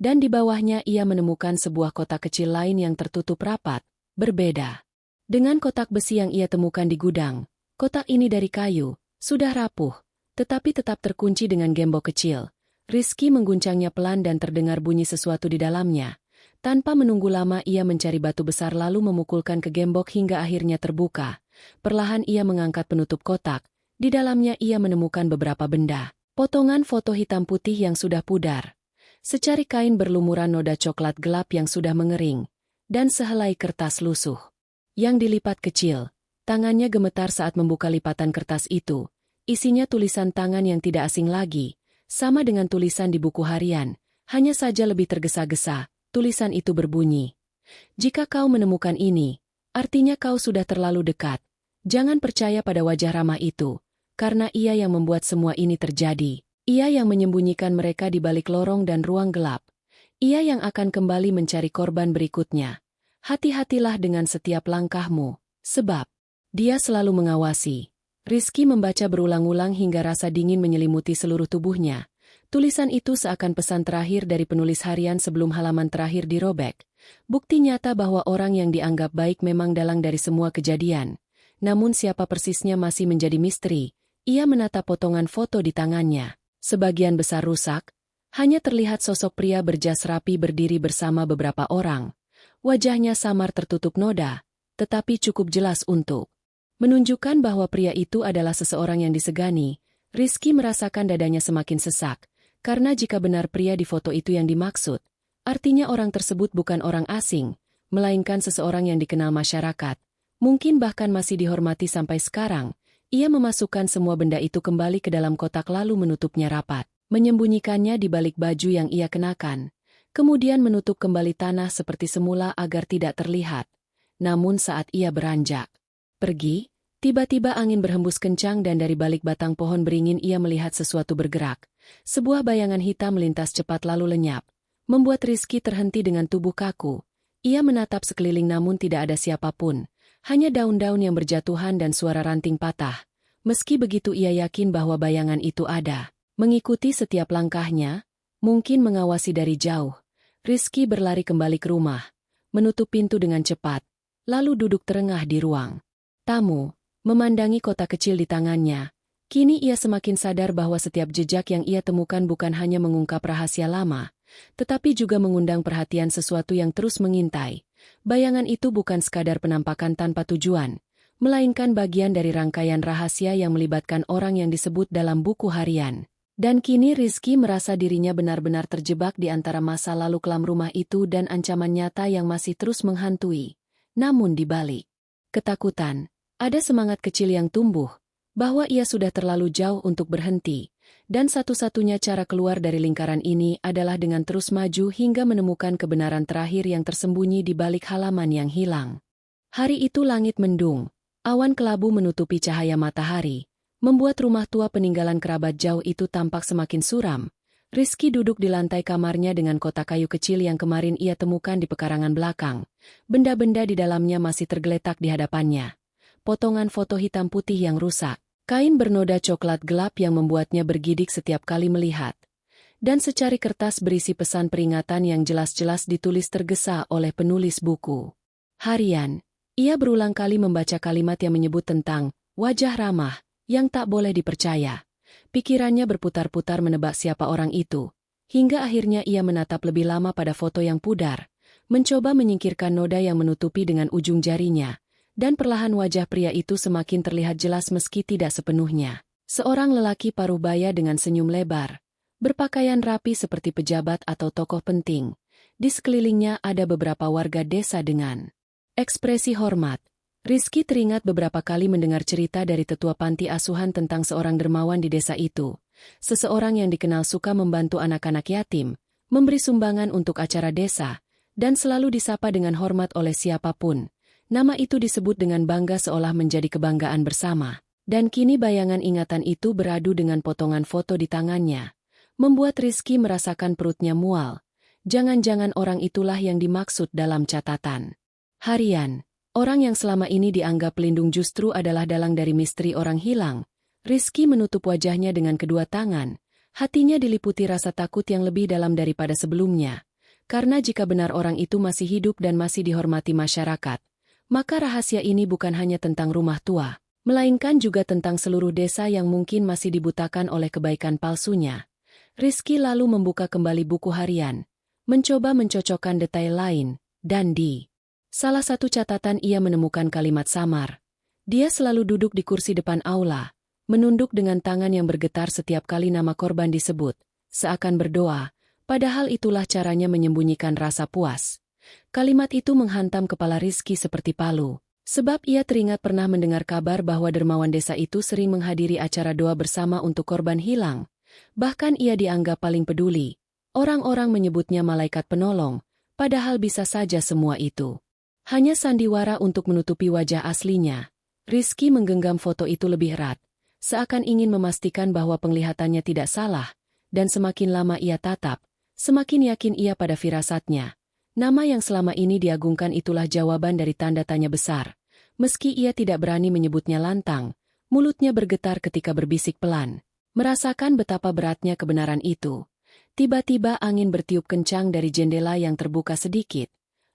Dan di bawahnya ia menemukan sebuah kotak kecil lain yang tertutup rapat, berbeda dengan kotak besi yang ia temukan di gudang. Kotak ini dari kayu, sudah rapuh, tetapi tetap terkunci dengan gembok kecil. Rizky mengguncangnya pelan dan terdengar bunyi sesuatu di dalamnya. Tanpa menunggu lama ia mencari batu besar lalu memukulkan ke gembok hingga akhirnya terbuka. Perlahan ia mengangkat penutup kotak. Di dalamnya ia menemukan beberapa benda. Potongan foto hitam putih yang sudah pudar. Secari kain berlumuran noda coklat gelap yang sudah mengering. Dan sehelai kertas lusuh yang dilipat kecil. Tangannya gemetar saat membuka lipatan kertas itu. Isinya tulisan tangan yang tidak asing lagi. Sama dengan tulisan di buku harian. Hanya saja lebih tergesa-gesa. Tulisan itu berbunyi, "Jika kau menemukan ini, artinya kau sudah terlalu dekat. Jangan percaya pada wajah ramah itu, karena ia yang membuat semua ini terjadi. Ia yang menyembunyikan mereka di balik lorong dan ruang gelap. Ia yang akan kembali mencari korban berikutnya. Hati-hatilah dengan setiap langkahmu, sebab dia selalu mengawasi." Rizky membaca berulang-ulang hingga rasa dingin menyelimuti seluruh tubuhnya. Tulisan itu seakan pesan terakhir dari penulis harian sebelum halaman terakhir dirobek. Bukti nyata bahwa orang yang dianggap baik memang dalang dari semua kejadian. Namun siapa persisnya masih menjadi misteri. Ia menatap potongan foto di tangannya. Sebagian besar rusak. Hanya terlihat sosok pria berjas rapi berdiri bersama beberapa orang. Wajahnya samar tertutup noda, tetapi cukup jelas untuk menunjukkan bahwa pria itu adalah seseorang yang disegani. Rizky merasakan dadanya semakin sesak. Karena jika benar pria di foto itu yang dimaksud, artinya orang tersebut bukan orang asing, melainkan seseorang yang dikenal masyarakat. Mungkin bahkan masih dihormati sampai sekarang. Ia memasukkan semua benda itu kembali ke dalam kotak lalu menutupnya rapat, menyembunyikannya di balik baju yang ia kenakan. Kemudian menutup kembali tanah seperti semula agar tidak terlihat. Namun saat ia beranjak pergi, tiba-tiba angin berhembus kencang dan dari balik batang pohon beringin ia melihat sesuatu bergerak. Sebuah bayangan hitam melintas cepat lalu lenyap, membuat Rizky terhenti dengan tubuh kaku. Ia menatap sekeliling namun tidak ada siapapun, hanya daun-daun yang berjatuhan dan suara ranting patah. Meski begitu ia yakin bahwa bayangan itu ada, mengikuti setiap langkahnya, mungkin mengawasi dari jauh. Rizky berlari kembali ke rumah, menutup pintu dengan cepat, lalu duduk terengah di ruang tamu, memandangi kotak kecil di tangannya. Kini ia semakin sadar bahwa setiap jejak yang ia temukan bukan hanya mengungkap rahasia lama, tetapi juga mengundang perhatian sesuatu yang terus mengintai. Bayangan itu bukan sekadar penampakan tanpa tujuan, melainkan bagian dari rangkaian rahasia yang melibatkan orang yang disebut dalam buku harian. Dan kini Rizky merasa dirinya benar-benar terjebak di antara masa lalu kelam rumah itu dan ancaman nyata yang masih terus menghantui. Namun di balik ketakutan, ada semangat kecil yang tumbuh, bahwa ia sudah terlalu jauh untuk berhenti, dan satu-satunya cara keluar dari lingkaran ini adalah dengan terus maju hingga menemukan kebenaran terakhir yang tersembunyi di balik halaman yang hilang. Hari itu langit mendung, awan kelabu menutupi cahaya matahari, membuat rumah tua peninggalan kerabat jauh itu tampak semakin suram. Rizky duduk di lantai kamarnya dengan kotak kayu kecil yang kemarin ia temukan di pekarangan belakang. Benda-benda di dalamnya masih tergeletak di hadapannya. Potongan foto hitam putih yang rusak. Kain bernoda coklat gelap yang membuatnya bergidik setiap kali melihat. Dan secari kertas berisi pesan peringatan yang jelas-jelas ditulis tergesa oleh penulis buku harian. Ia berulang kali membaca kalimat yang menyebut tentang wajah ramah yang tak boleh dipercaya. Pikirannya berputar-putar menebak siapa orang itu. Hingga akhirnya ia menatap lebih lama pada foto yang pudar. Mencoba menyingkirkan noda yang menutupi dengan ujung jarinya. Dan perlahan wajah pria itu semakin terlihat jelas meski tidak sepenuhnya. Seorang lelaki paruh baya dengan senyum lebar. Berpakaian rapi seperti pejabat atau tokoh penting. Di sekelilingnya ada beberapa warga desa dengan ekspresi hormat. Rizky teringat beberapa kali mendengar cerita dari tetua panti asuhan tentang seorang dermawan di desa itu. seseorang yang dikenal suka membantu anak-anak yatim, memberi sumbangan untuk acara desa, dan selalu disapa dengan hormat oleh siapapun. Nama itu disebut dengan bangga seolah menjadi kebanggaan bersama. Dan kini bayangan ingatan itu beradu dengan potongan foto di tangannya, membuat Rizky merasakan perutnya mual. Jangan-jangan orang itulah yang dimaksud dalam catatan harian. Orang yang selama ini dianggap pelindung justru adalah dalang dari misteri orang hilang. Rizky menutup wajahnya dengan kedua tangan. Hatinya diliputi rasa takut yang lebih dalam daripada sebelumnya. Karena jika benar orang itu masih hidup dan masih dihormati masyarakat, maka rahasia ini bukan hanya tentang rumah tua, melainkan juga tentang seluruh desa yang mungkin masih dibutakan oleh kebaikan palsunya. Rizky lalu membuka kembali buku harian, mencoba mencocokkan detail lain, dan di salah satu catatan ia menemukan kalimat samar. Dia selalu duduk di kursi depan aula, menunduk dengan tangan yang bergetar setiap kali nama korban disebut, seakan berdoa, padahal itulah caranya menyembunyikan rasa puas. Kalimat itu menghantam kepala Rizky seperti palu. Sebab ia teringat pernah mendengar kabar bahwa dermawan desa itu sering menghadiri acara doa bersama untuk korban hilang. Bahkan ia dianggap paling peduli. Orang-orang menyebutnya malaikat penolong, padahal bisa saja semua itu hanya sandiwara untuk menutupi wajah aslinya. Rizky menggenggam foto itu lebih erat, seakan ingin memastikan bahwa penglihatannya tidak salah, dan semakin lama ia tatap, semakin yakin ia pada firasatnya. Nama yang selama ini diagungkan itulah jawaban dari tanda tanya besar. Meski ia tidak berani menyebutnya lantang, mulutnya bergetar ketika berbisik pelan. Merasakan betapa beratnya kebenaran itu. Tiba-tiba angin bertiup kencang dari jendela yang terbuka sedikit.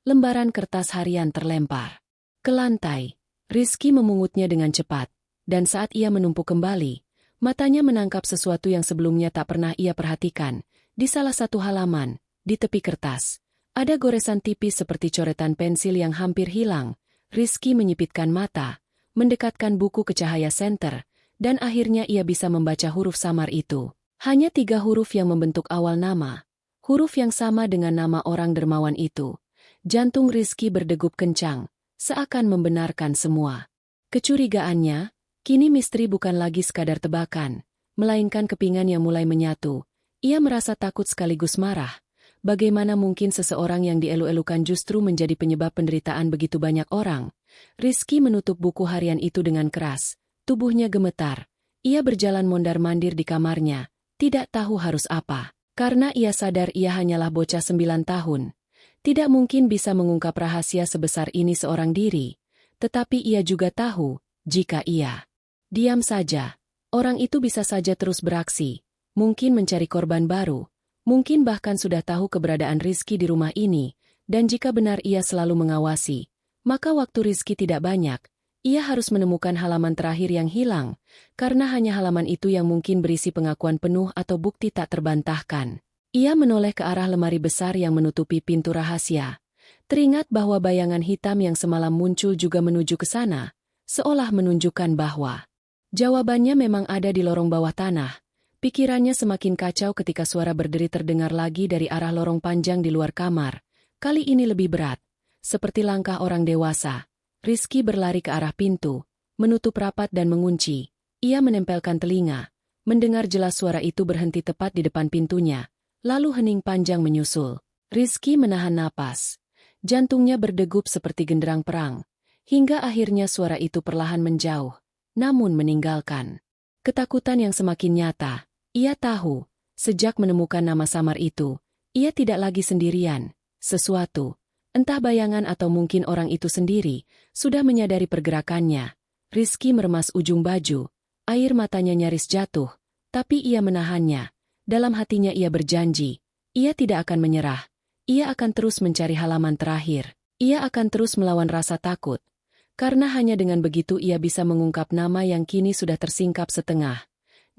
Lembaran kertas harian terlempar ke lantai. Rizky memungutnya dengan cepat, dan saat ia menumpuk kembali, matanya menangkap sesuatu yang sebelumnya tak pernah ia perhatikan. Di salah satu halaman, di tepi kertas, ada goresan tipis seperti coretan pensil yang hampir hilang. Rizky menyipitkan mata, mendekatkan buku ke cahaya senter, dan akhirnya ia bisa membaca huruf samar itu. Hanya 3 huruf yang membentuk awal nama. Huruf yang sama dengan nama orang dermawan itu. Jantung Rizky berdegup kencang, seakan membenarkan semua kecurigaannya. Kini misteri bukan lagi sekadar tebakan, melainkan kepingan yang mulai menyatu. Ia merasa takut sekaligus marah. Bagaimana mungkin seseorang yang dielu-elukan justru menjadi penyebab penderitaan begitu banyak orang? Rizky menutup buku harian itu dengan keras. Tubuhnya gemetar. Ia berjalan mondar-mandir di kamarnya, tidak tahu harus apa. Karena ia sadar ia hanyalah bocah 9 tahun. Tidak mungkin bisa mengungkap rahasia sebesar ini seorang diri. Tetapi ia juga tahu, jika ia diam saja, orang itu bisa saja terus beraksi. Mungkin mencari korban baru. Mungkin bahkan sudah tahu keberadaan Rizky di rumah ini, dan jika benar ia selalu mengawasi, maka waktu Rizky tidak banyak. Ia harus menemukan halaman terakhir yang hilang, karena hanya halaman itu yang mungkin berisi pengakuan penuh atau bukti tak terbantahkan. Ia menoleh ke arah lemari besar yang menutupi pintu rahasia. Teringat bahwa bayangan hitam yang semalam muncul juga menuju ke sana, seolah menunjukkan bahwa jawabannya memang ada di lorong bawah tanah. Pikirannya semakin kacau ketika suara berderi terdengar lagi dari arah lorong panjang di luar kamar. Kali ini lebih berat, seperti langkah orang dewasa. Rizky berlari ke arah pintu, menutup rapat dan mengunci. Ia menempelkan telinga, mendengar jelas suara itu berhenti tepat di depan pintunya. Lalu hening panjang menyusul. Rizky menahan napas. Jantungnya berdegup seperti genderang perang. Hingga akhirnya suara itu perlahan menjauh, namun meninggalkan ketakutan yang semakin nyata. Ia tahu, sejak menemukan nama samar itu, ia tidak lagi sendirian. Sesuatu, entah bayangan atau mungkin orang itu sendiri, sudah menyadari pergerakannya. Rizky meremas ujung baju, air matanya nyaris jatuh, tapi ia menahannya. Dalam hatinya ia berjanji, ia tidak akan menyerah. Ia akan terus mencari halaman terakhir. Ia akan terus melawan rasa takut. Karena hanya dengan begitu ia bisa mengungkap nama yang kini sudah tersingkap setengah.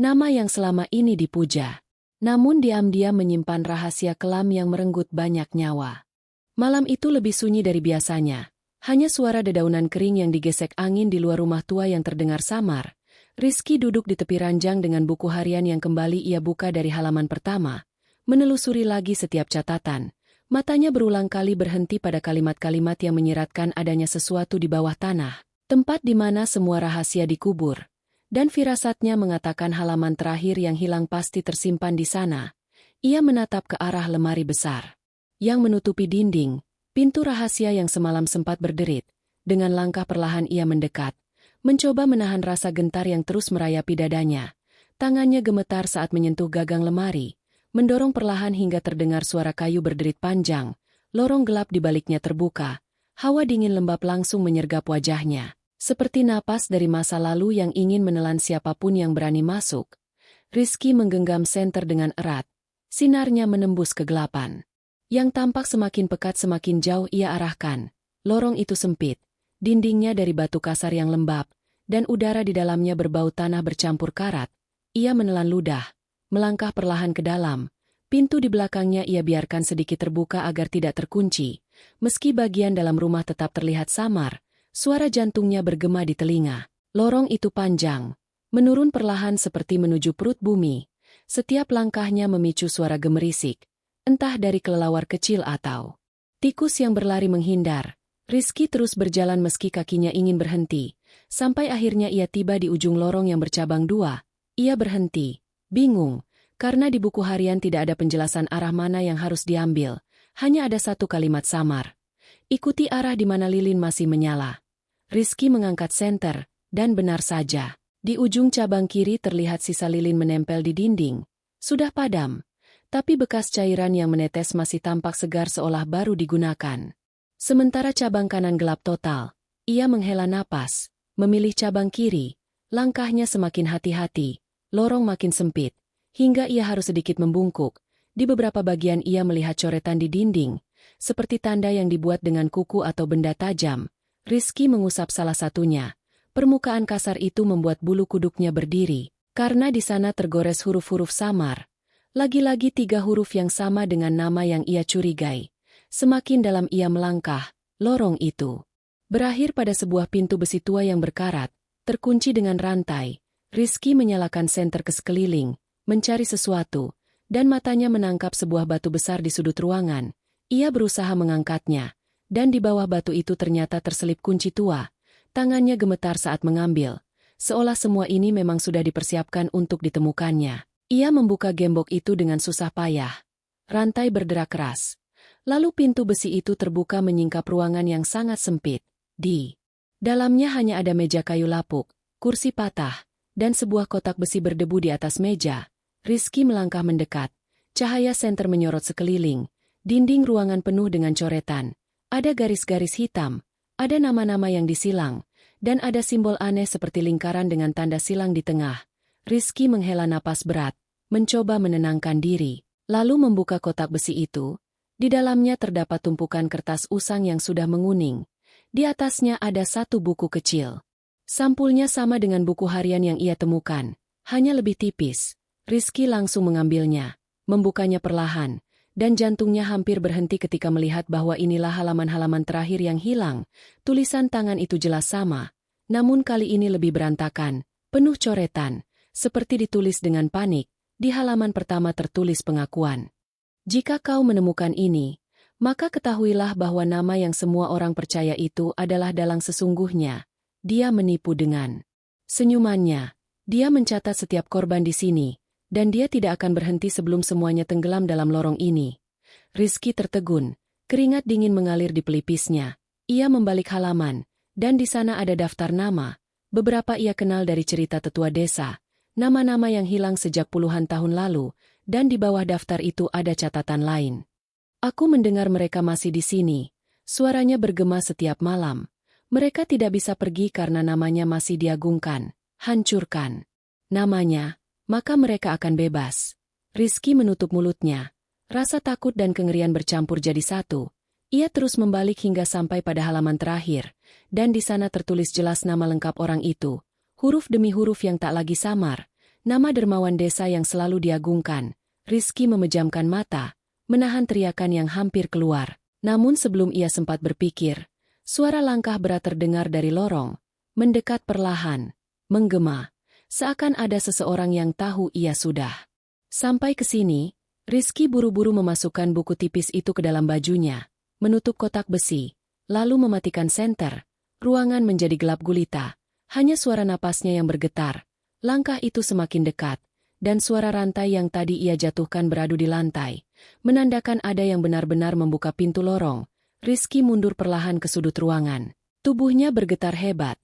Nama yang selama ini dipuja, namun diam-diam menyimpan rahasia kelam yang merenggut banyak nyawa. Malam itu lebih sunyi dari biasanya. Hanya suara dedaunan kering yang digesek angin di luar rumah tua yang terdengar samar. Rizky duduk di tepi ranjang dengan buku harian yang kembali ia buka dari halaman pertama. Menelusuri lagi setiap catatan. Matanya berulang kali berhenti pada kalimat-kalimat yang menyiratkan adanya sesuatu di bawah tanah. Tempat di mana semua rahasia dikubur. Dan firasatnya mengatakan halaman terakhir yang hilang pasti tersimpan di sana. Ia menatap ke arah lemari besar yang menutupi dinding, pintu rahasia yang semalam sempat berderit. Dengan langkah perlahan ia mendekat, mencoba menahan rasa gentar yang terus merayapi dadanya. Tangannya gemetar saat menyentuh gagang lemari, mendorong perlahan hingga terdengar suara kayu berderit panjang. Lorong gelap di baliknya terbuka, hawa dingin lembab langsung menyergap wajahnya. Seperti napas dari masa lalu yang ingin menelan siapapun yang berani masuk. Rizky menggenggam senter dengan erat. Sinarnya menembus kegelapan. Yang tampak semakin pekat semakin jauh ia arahkan. Lorong itu sempit. Dindingnya dari batu kasar yang lembab, dan udara di dalamnya berbau tanah bercampur karat. Ia menelan ludah, melangkah perlahan ke dalam. Pintu di belakangnya ia biarkan sedikit terbuka agar tidak terkunci. Meski bagian dalam rumah tetap terlihat samar, suara jantungnya bergema di telinga. Lorong itu panjang, menurun perlahan seperti menuju perut bumi. Setiap langkahnya memicu suara gemerisik, entah dari kelelawar kecil atau tikus yang berlari menghindar. Rizky terus berjalan meski kakinya ingin berhenti, sampai akhirnya ia tiba di ujung lorong yang bercabang dua. Ia berhenti, bingung, karena di buku harian tidak ada penjelasan arah mana yang harus diambil, hanya ada satu kalimat samar. Ikuti arah di mana lilin masih menyala. Rizky mengangkat senter, dan benar saja. Di ujung cabang kiri terlihat sisa lilin menempel di dinding. Sudah padam, tapi bekas cairan yang menetes masih tampak segar seolah baru digunakan. Sementara cabang kanan gelap total, ia menghela napas, memilih cabang kiri, langkahnya semakin hati-hati, lorong makin sempit. Hingga ia harus sedikit membungkuk. Di beberapa bagian ia melihat coretan di dinding, seperti tanda yang dibuat dengan kuku atau benda tajam. Rizky mengusap salah satunya. Permukaan kasar itu membuat bulu kuduknya berdiri, karena di sana tergores huruf-huruf samar. Lagi-lagi 3 huruf yang sama dengan nama yang ia curigai. Semakin dalam ia melangkah, lorong itu berakhir pada sebuah pintu besi tua yang berkarat, terkunci dengan rantai. Rizky menyalakan senter ke sekeliling, mencari sesuatu, dan matanya menangkap sebuah batu besar di sudut ruangan. Ia berusaha mengangkatnya, dan di bawah batu itu ternyata terselip kunci tua. Tangannya gemetar saat mengambil, seolah semua ini memang sudah dipersiapkan untuk ditemukannya. Ia membuka gembok itu dengan susah payah. Rantai berderak keras. Lalu pintu besi itu terbuka menyingkap ruangan yang sangat sempit. Di dalamnya hanya ada meja kayu lapuk, kursi patah, dan sebuah kotak besi berdebu di atas meja. Rizky melangkah mendekat. Cahaya senter menyorot sekeliling. Dinding ruangan penuh dengan coretan. Ada garis-garis hitam. Ada nama-nama yang disilang. Dan ada simbol aneh seperti lingkaran dengan tanda silang di tengah. Rizky menghela napas berat, mencoba menenangkan diri. Lalu membuka kotak besi itu. Di dalamnya terdapat tumpukan kertas usang yang sudah menguning. Di atasnya ada satu buku kecil. Sampulnya sama dengan buku harian yang ia temukan, hanya lebih tipis. Rizky langsung mengambilnya, membukanya perlahan, dan jantungnya hampir berhenti ketika melihat bahwa inilah halaman-halaman terakhir yang hilang. Tulisan tangan itu jelas sama, namun kali ini lebih berantakan, penuh coretan, seperti ditulis dengan panik. Di halaman pertama tertulis pengakuan. Jika kau menemukan ini, maka ketahuilah bahwa nama yang semua orang percaya itu adalah dalang sesungguhnya. Dia menipu dengan senyumannya. Dia mencatat setiap korban di sini. Dan dia tidak akan berhenti sebelum semuanya tenggelam dalam lorong ini. Rizky tertegun, keringat dingin mengalir di pelipisnya. Ia membalik halaman, dan di sana ada daftar nama. Beberapa ia kenal dari cerita tetua desa, nama-nama yang hilang sejak puluhan tahun lalu, dan di bawah daftar itu ada catatan lain. Aku mendengar mereka masih di sini. Suaranya bergema setiap malam. Mereka tidak bisa pergi karena namanya masih diagungkan. Hancurkan namanya, maka mereka akan bebas. Rizky menutup mulutnya. Rasa takut dan kengerian bercampur jadi satu. Ia terus membalik hingga sampai pada halaman terakhir, dan di sana tertulis jelas nama lengkap orang itu. Huruf demi huruf yang tak lagi samar. Nama dermawan desa yang selalu diagungkan. Rizky memejamkan mata, menahan teriakan yang hampir keluar. Namun sebelum ia sempat berpikir, suara langkah berat terdengar dari lorong, mendekat perlahan, menggema. Seakan ada seseorang yang tahu ia sudah sampai ke sini. Rizky buru-buru memasukkan buku tipis itu ke dalam bajunya, menutup kotak besi, lalu mematikan senter. Ruangan menjadi gelap gulita, hanya suara napasnya yang bergetar. Langkah itu semakin dekat, dan suara rantai yang tadi ia jatuhkan beradu di lantai, menandakan ada yang benar-benar membuka pintu lorong. Rizky mundur perlahan ke sudut ruangan. Tubuhnya bergetar hebat.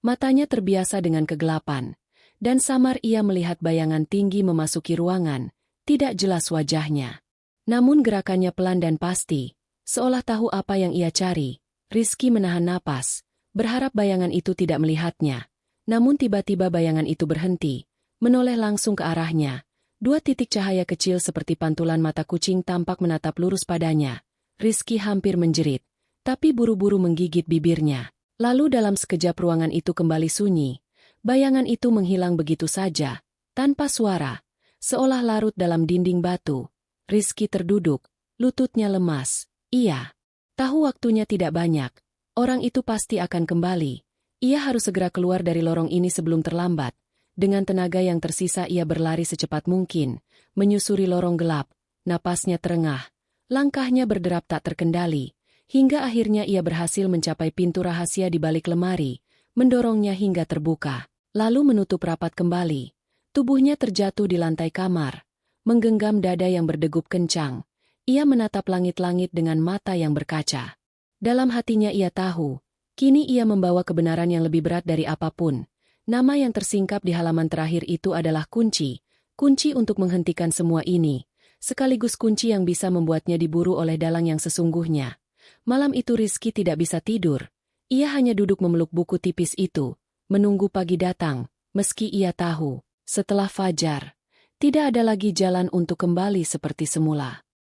Matanya terbiasa dengan kegelapan, dan samar ia melihat bayangan tinggi memasuki ruangan, tidak jelas wajahnya. Namun gerakannya pelan dan pasti, seolah tahu apa yang ia cari. Rizky menahan napas, berharap bayangan itu tidak melihatnya. Namun tiba-tiba bayangan itu berhenti, menoleh langsung ke arahnya. 2 titik cahaya kecil seperti pantulan mata kucing tampak menatap lurus padanya. Rizky hampir menjerit, tapi buru-buru menggigit bibirnya. Lalu dalam sekejap ruangan itu kembali sunyi. Bayangan itu menghilang begitu saja, tanpa suara, seolah larut dalam dinding batu. Rizky terduduk, lututnya lemas. Ia tahu waktunya tidak banyak. Orang itu pasti akan kembali. Ia harus segera keluar dari lorong ini sebelum terlambat. Dengan tenaga yang tersisa ia berlari secepat mungkin, menyusuri lorong gelap. Napasnya terengah, langkahnya berderap tak terkendali, hingga akhirnya ia berhasil mencapai pintu rahasia di balik lemari, mendorongnya hingga terbuka, lalu menutup rapat kembali. Tubuhnya terjatuh di lantai kamar, menggenggam dada yang berdegup kencang. Ia menatap langit-langit dengan mata yang berkaca. Dalam hatinya ia tahu, kini ia membawa kebenaran yang lebih berat dari apapun. Nama yang tersingkap di halaman terakhir itu adalah kunci untuk menghentikan semua ini, sekaligus kunci yang bisa membuatnya diburu oleh dalang yang sesungguhnya. Malam itu Rizky tidak bisa tidur. Ia hanya duduk memeluk buku tipis itu, menunggu pagi datang, meski ia tahu, setelah fajar, tidak ada lagi jalan untuk kembali seperti semula.